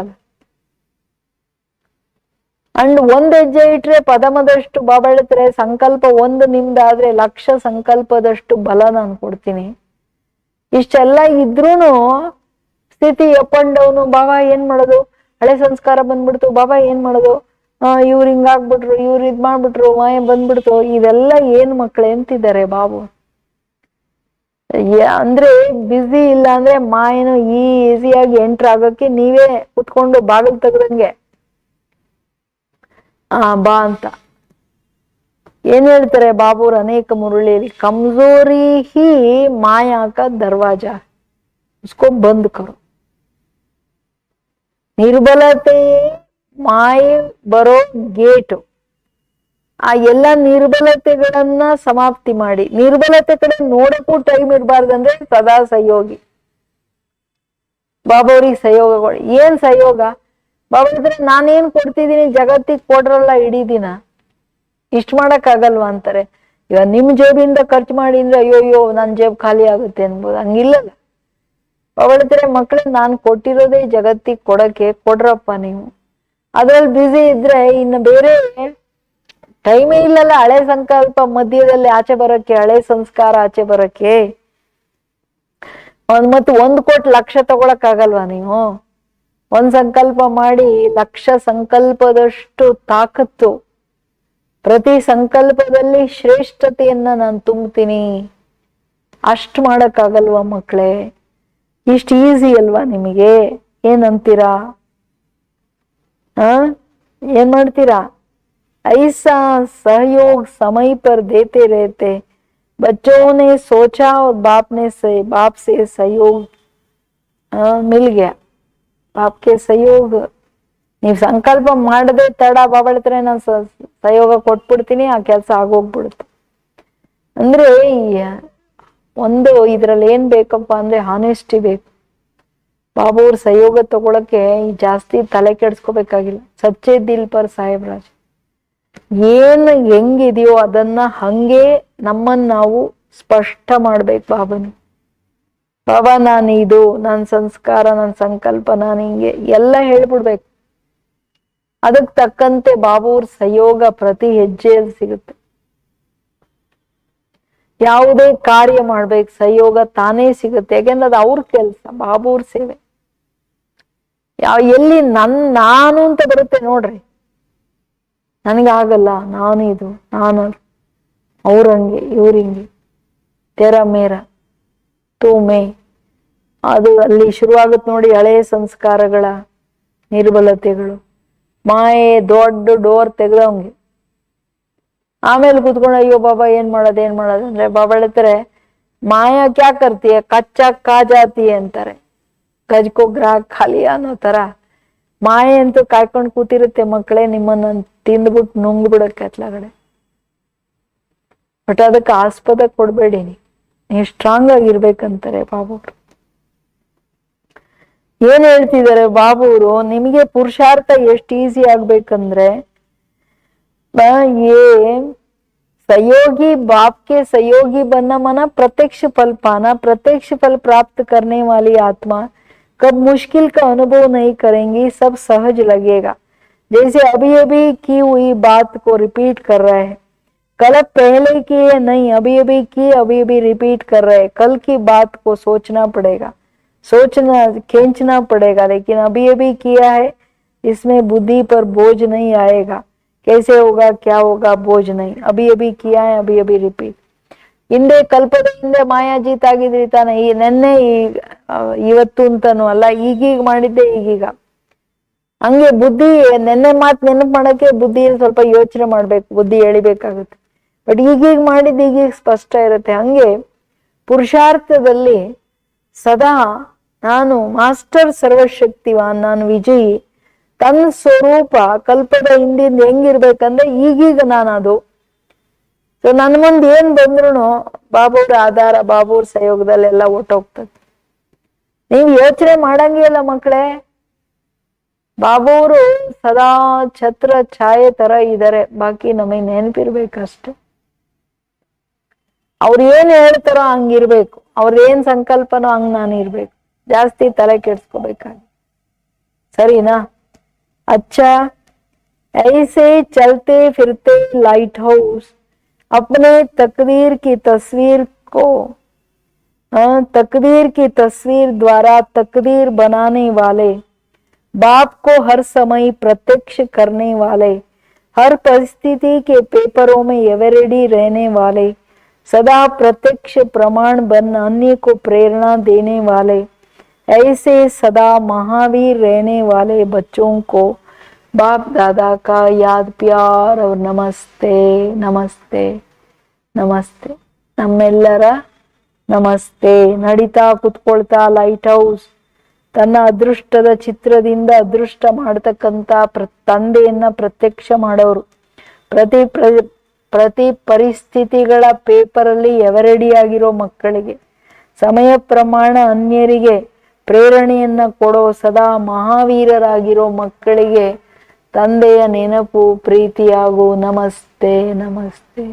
ಅಂಡ್ ಒಂದ್ ಹೆಜ್ಜೆ ಇಟ್ರೆ ಪದಮದಷ್ಟು ಬಾಬಾ ಹೇಳ್ತಾರೆ, ಸಂಕಲ್ಪ ಒಂದು ನಿಮ್ದಾದ್ರೆ 1,00,000 ಸಂಕಲ್ಪದಷ್ಟು ಬಲ ನಾನು ಕೊಡ್ತೀನಿ. ಇಷ್ಟೆಲ್ಲ ಇದ್ರೂನು ಸ್ಥಿತಿ ಅಪ್ ಅಂಡ್ ಡೌನು. ಬಾಬಾ ಏನ್ ಮಾಡೋದು? ಹಳೆ ಸಂಸ್ಕಾರ ಬಂದ್ಬಿಡ್ತು, ಬಾಬಾ ಏನ್ ಮಾಡೋದು? ಇವ್ರು ಹಿಂಗಾಗ್ಬಿಟ್ರು, ಇವ್ರು ಇದ್ ಮಾಡ್ಬಿಟ್ರು, ಮಾಯ ಬಂದ್ಬಿಡ್ತು. ಇದೆಲ್ಲ ಏನ್ ಮಕ್ಳು ಎಂತಿದ್ದಾರೆ ಬಾಬು. ಅಂದ್ರೆ ಬ್ಯುಸಿ ಇಲ್ಲ ಅಂದ್ರೆ ಮಾಯನು ಈಸಿಯಾಗಿ ಎಂಟ್ರ್ ಆಗಕ್ಕೆ ನೀವೇ ಕುತ್ಕೊಂಡು ಬಾಗಿಲು ತೆಗ್ದಂಗೆ ಬಾ ಅಂತ ಏನ್ ಹೇಳ್ತಾರೆ ಬಾಬುರ್ ಅನೇಕ ಮುರಳಿಯಲ್ಲಿ, ಕಮ್ಜೋರಿ ಹಿ ಮಾಯಾ ಕಾ ದರ್ವಾಜಾ, उसको बंद करो. ನಿರ್ಬಲತೆ ಮಾಯೆ ಬರೋ ಗೇಟು. ಆ ಎಲ್ಲ ನಿರ್ಬಲತೆಗಳನ್ನ ಸಮಾಪ್ತಿ ಮಾಡಿ. ನಿರ್ಬಲತೆ ಕಡೆ ನೋಡಕ್ಕೂ ಟೈಮ್ ಇರಬಾರ್ದಂದ್ರೆ ಸದಾ ಸಹಯೋಗಿ. ಬಾಬಾವ್ರಿಗೆ ಸಹಯೋಗ ಕೊಡಿ. ಏನ್ ಸಹಯೋಗ? ಬಾಬಾ ಇದ್ರೆ ನಾನೇನ್ ಕೊಡ್ತಿದ್ದೀನಿ ಜಗತ್ತಿಗೆ ಕೊಡ್ರಲ್ಲ ಇಡೀ ದಿನ, ಇಷ್ಟ ಮಾಡಕ್ ಆಗಲ್ವಾ ಅಂತಾರೆ. ಈಗ ನಿಮ್ ಜೇಬಿಂದ ಖರ್ಚು ಮಾಡಿ ಅಂದ್ರೆ ಅಯ್ಯೋ ನನ್ ಜೇಬ್ ಖಾಲಿ ಆಗುತ್ತೆ ಅನ್ಬೋದು. ಹಂಗಿಲ್ಲಲ್ಲ. ಬಾಬಾ ಹೇಳ್ತಾರೆ ಮಕ್ಳು ನಾನ್ ಕೊಟ್ಟಿರೋದೇ ಜಗತ್ತಿಗೆ ಕೊಡಕ್ಕೆ, ಕೊಡ್ರಪ್ಪ ನೀವು. ಅದ್ರಲ್ಲಿ ಬ್ಯುಸಿ ಇದ್ರೆ ಇನ್ನು ಬೇರೆ ಟೈಮೇ ಇಲ್ಲಲ್ಲ. ಹಳೆ ಸಂಕಲ್ಪ ಮಧ್ಯದಲ್ಲಿ ಆಚೆ ಬರಕ್ಕೆ, ಹಳೆ ಸಂಸ್ಕಾರ ಆಚೆ ಬರಕ್ಕೆ. ಮತ್ತೆ 1 ಕೋಟಿ ಲಕ್ಷ ತಗೊಳಕ್ ಆಗಲ್ವಾ ನೀವು? ಒಂದ್ ಸಂಕಲ್ಪ ಮಾಡಿ ಲಕ್ಷ ಸಂಕಲ್ಪದಷ್ಟು ತಾಕತ್ತು. ಪ್ರತಿ ಸಂಕಲ್ಪದಲ್ಲಿ ಶ್ರೇಷ್ಠತೆಯನ್ನ ನಾನು ತುಂಬ್ತೀನಿ. ಅಷ್ಟು ಮಾಡಕ್ಕಾಗಲ್ವಾ ಮಕ್ಕಳೇ? ಇಷ್ಟು ಈಸಿ ಅಲ್ವಾ ನಿಮಗೆ? ಏನಂತೀರಾ? ಏನ್ ಮಾಡ್ತೀರಾ? ऐसा सहयोग समय पर देते रहते, बच्चों ने सोचा और बाप से सहयोग मिल गया. बाप के सहयोग. ನೀವು ಸಂಕಲ್ಪ ಮಾಡದೆ ತಡ ಬಾಬಾ ಹೇಳ್ತಾರೆ ನಾನು ಸಹಯೋಗ ಕೊಟ್ಬಿಡ್ತೀನಿ, ಆ ಕೆಲಸ ಆಗೋಗ್ಬಿಡುತ್ತೆ. ಅಂದ್ರೆ ಒಂದು ಇದ್ರಲ್ಲಿ ಏನ್ ಬೇಕಪ್ಪ ಅಂದ್ರೆ ಹಾನೆಸ್ಟಿ ಬೇಕು. ಬಾಬಾ ಅವ್ರ ಸಹಯೋಗ ತಗೊಳಕ್ಕೆ ಜಾಸ್ತಿ ತಲೆ ಕೆಡ್ಸ್ಕೋಬೇಕಾಗಿಲ್ಲ. ಸಚ್ಚೆ ದಿಲ್ ಪರ್ ಸಾಹೇಬ್ರಾಜ್ ಏನ್ ಹೆಂಗಿದೆಯೋ ಅದನ್ನ ಹಂಗೆ ನಮ್ಮನ್ನ ನಾವು ಸ್ಪಷ್ಟ ಮಾಡ್ಬೇಕು. ಬಾಬಾ ನಾನು ಇದು, ನನ್ನ ಸಂಸ್ಕಾರ, ನನ್ನ ಸಂಕಲ್ಪ, ನಾನು ಹಿಂಗೆ ಎಲ್ಲ ಹೇಳ್ಬಿಡ್ಬೇಕು. ಅದಕ್ ತಕ್ಕಂತೆ ಬಾಬೂರ್ ಸಹಯೋಗ ಪ್ರತಿ ಹೆಜ್ಜೆಯಲ್ಲಿ ಸಿಗುತ್ತೆ. ಯಾವುದೇ ಕಾರ್ಯ ಮಾಡ್ಬೇಕು ಸಹಯೋಗ ತಾನೇ ಸಿಗುತ್ತೆ. ಯಾಕೆಂದ್ರೆ ಅದು ಅವ್ರ ಕೆಲ್ಸ, ಬಾಬೂರ್ ಸೇವೆ. ಎಲ್ಲಿ ನಾನು ಅಂತ ಬರುತ್ತೆ ನೋಡ್ರಿ, ನನಗಾಗಲ್ಲ, ನಾನು ಇದು, ನಾನು ಅವ್ರಂಗೆ ಇವ್ರಿಂಗೆ, ತೆರ ಮೇರ ತೂ ಮೇ, ಅದು ಅಲ್ಲಿ ಶುರುವಾಗುತ್ತೆ ನೋಡಿ ಹಳೆಯ ಸಂಸ್ಕಾರಗಳ ನಿರ್ಬಲತೆಗಳು. ಮಾಯೆ ದೊಡ್ಡ ಡೋರ್ ತೆಗ್ದವಂಗೆ. ಆಮೇಲೆ ಕೂತ್ಕೊಂಡು ಅಯ್ಯೋ ಬಾಬಾ ಏನ್ ಮಾಡೋದು ಅಂದ್ರೆ ಬಾಬಾ ಹೇಳ್ತಾರೆ ಮಾಯಾ ಕ್ಯಾ ಕರ್ತೀಯ ಕಚ್ಚಾ ಕಾ ಜಾತಿ ಅಂತಾರೆ. ಗಜ್ಕೋ ಗ್ರಾಹಕ್ ಖಾಲಿ ಅನ್ನೋ ತರ ಮಾಯೆ ಅಂತೂ ಕಾಯ್ಕೊಂಡು ಕೂತಿರುತ್ತೆ ಮಕ್ಕಳೇ, ನಿಮ್ಮನ್ನ ತಿಂದ್ಬಿಟ್ಟು ನುಂಗ್ಬಿಡಕ್ಕೆ ಅತ್ಲಾಗಡೆ. ಬಟ್ ಅದಕ್ಕೆ ಆಸ್ಪದ ಕೊಡ್ಬೇಡಿ, ನೀವು ಸ್ಟ್ರಾಂಗ್ ಆಗಿರ್ಬೇಕಂತಾರೆ ಬಾಬುರು. ಏನ್ ಹೇಳ್ತಿದ್ದಾರೆ ಬಾಬುರು? ನಿಮಗೆ ಪುರುಷಾರ್ಥ ಎಷ್ಟು ಈಸಿ ಆಗ್ಬೇಕಂದ್ರೆ ये सहयोगी बाप के सहयोगी बनना माना प्रत्यक्ष फल पाना. प्रत्यक्ष फल प्राप्त करने वाली आत्मा कब मुश्किल का अनुभव नहीं करेंगी, सब सहज लगेगा. जैसे अभी अभी की हुई बात को रिपीट कर रहे हैं. कल पहले की नहीं, अभी अभी की, अभी अभी रिपीट कर रहे हैं. कल की बात को सोचना पड़ेगा, खींचना पड़ेगा. लेकिन अभी अभी किया है, इसमें बुद्धि पर बोझ नहीं आएगा. कैसे होगा, क्या होगा, बोझ नहीं. अभी अभी किया है, अभी अभी रिपीट. ಹಿಂದೆ ಕಲ್ಪದ ಹಿಂದೆ ಮಾಯಾಜೀತ್ ಆಗಿದ್ರಿ ತಾನೆ, ಈ ನೆನ್ನೆ ಇವತ್ತು ಅಂತಾನು ಅಲ್ಲ, ಈಗೀಗ ಮಾಡಿದ್ದೆ ಈಗೀಗ. ಹಂಗೆ ಬುದ್ಧಿ ನೆನ್ನೆ ಮಾತು ನೆನಪು ಮಾಡಕ್ಕೆ ಬುದ್ಧಿ ಸ್ವಲ್ಪ ಯೋಚನೆ ಮಾಡ್ಬೇಕು, ಬುದ್ಧಿ ಎಳಿಬೇಕಾಗುತ್ತೆ. ಬಟ್ ಈಗೀಗ ಮಾಡಿದ್ದು ಈಗೀಗ ಸ್ಪಷ್ಟ ಇರುತ್ತೆ. ಹಂಗೆ ಪುರುಷಾರ್ಥದಲ್ಲಿ ಸದಾ ನಾನು ಮಾಸ್ಟರ್ ಸರ್ವಶಕ್ತಿವಾನ್, ನಾನು ವಿಜಯಿ, ತನ್ನ ಸ್ವರೂಪ ಕಲ್ಪದ ಹಿಂದಿಂದ ಹೆಂಗಿರ್ಬೇಕಂದ್ರೆ ಈಗೀಗ ನಾನು ಅದು. ಸೊ ನನ್ನ ಮುಂದೆ ಏನ್ ಬಂದ್ರು ಬಾಬೂರ್ ಆಧಾರ, ಬಾಬೂರ್ ಸಹಯೋಗದಲ್ಲೆಲ್ಲ ಒಟ್ಟೋಗ್ತದೆ. ನೀವು ಯೋಚನೆ ಮಾಡಂಗೇ ಇಲ್ಲ ಮಕ್ಕಳೇ. ಬಾಬೂರು ಸದಾ ಛತ್ರ ಛಾಯೆ ತರ ಇದಾರೆ, ಬಾಕಿ ನಮಗ್ ನೆನಪಿರ್ಬೇಕಷ್ಟೆ. ಅವ್ರು ಏನ್ ಹೇಳ್ತಾರೋ ಹಂಗಿರ್ಬೇಕು, ಅವ್ರದೇನ್ ಸಂಕಲ್ಪನೋ ಹಂಗ್ ನಾನು ಇರ್ಬೇಕು. ಜಾಸ್ತಿ ತಲೆ ಕೆಡ್ಸ್ಕೋಬೇಕಾಗಿ, ಸರಿನಾ? अच्छा, ऐसे चलते फिरते लाइट हाउस अपने तकदीर की तस्वीर द्वारा तकदीर बनाने वाले, बाप को हर समय प्रत्यक्ष करने वाले, हर परिस्थिति के पेपरों में एवरेडी रहने वाले, सदा प्रत्यक्ष प्रमाण बन अन्य को प्रेरणा देने वाले, ऐसे सदा महावीर रहने वाले बच्चों को बाप दादा का याद प्यार और नमस्ते नमस्ते नमस्ते नम्मेಲ್ಲರ ನಮಸ್ತೆ. ನಡಿತಾ ಕುತ್ಕೊಳ್ತಾ ಲೈಟ್ ಹೌಸ್ ತನ್ನ ಅದೃಷ್ಟದ ಚಿತ್ರದಿಂದ ಅದೃಷ್ಟ ಮಾಡತಕ್ಕಂತ ತಂದೆಯನ್ನ ಪ್ರತ್ಯಕ್ಷ ಮಾಡೋರು. ಪ್ರತಿ ಪರಿಸ್ಥಿತಿಗಳ ಪೇಪರಲ್ಲಿ ಎವರೆಡಿಯಾಗಿರೋ ಮಕ್ಕಳಿಗೆ, ಸಮಯ ಪ್ರಮಾಣ ಅನ್ಯರಿಗೆ ಪ್ರೇರಣೆಯನ್ನ ಕೊಡೋ ಸದಾ ಮಹಾವೀರರಾಗಿರೋ ಮಕ್ಕಳಿಗೆ ತಂದೆಯ ನೆನಪು ಪ್ರೀತಿ ಹಾಗೂ ನಮಸ್ತೆ ನಮಸ್ತೆ.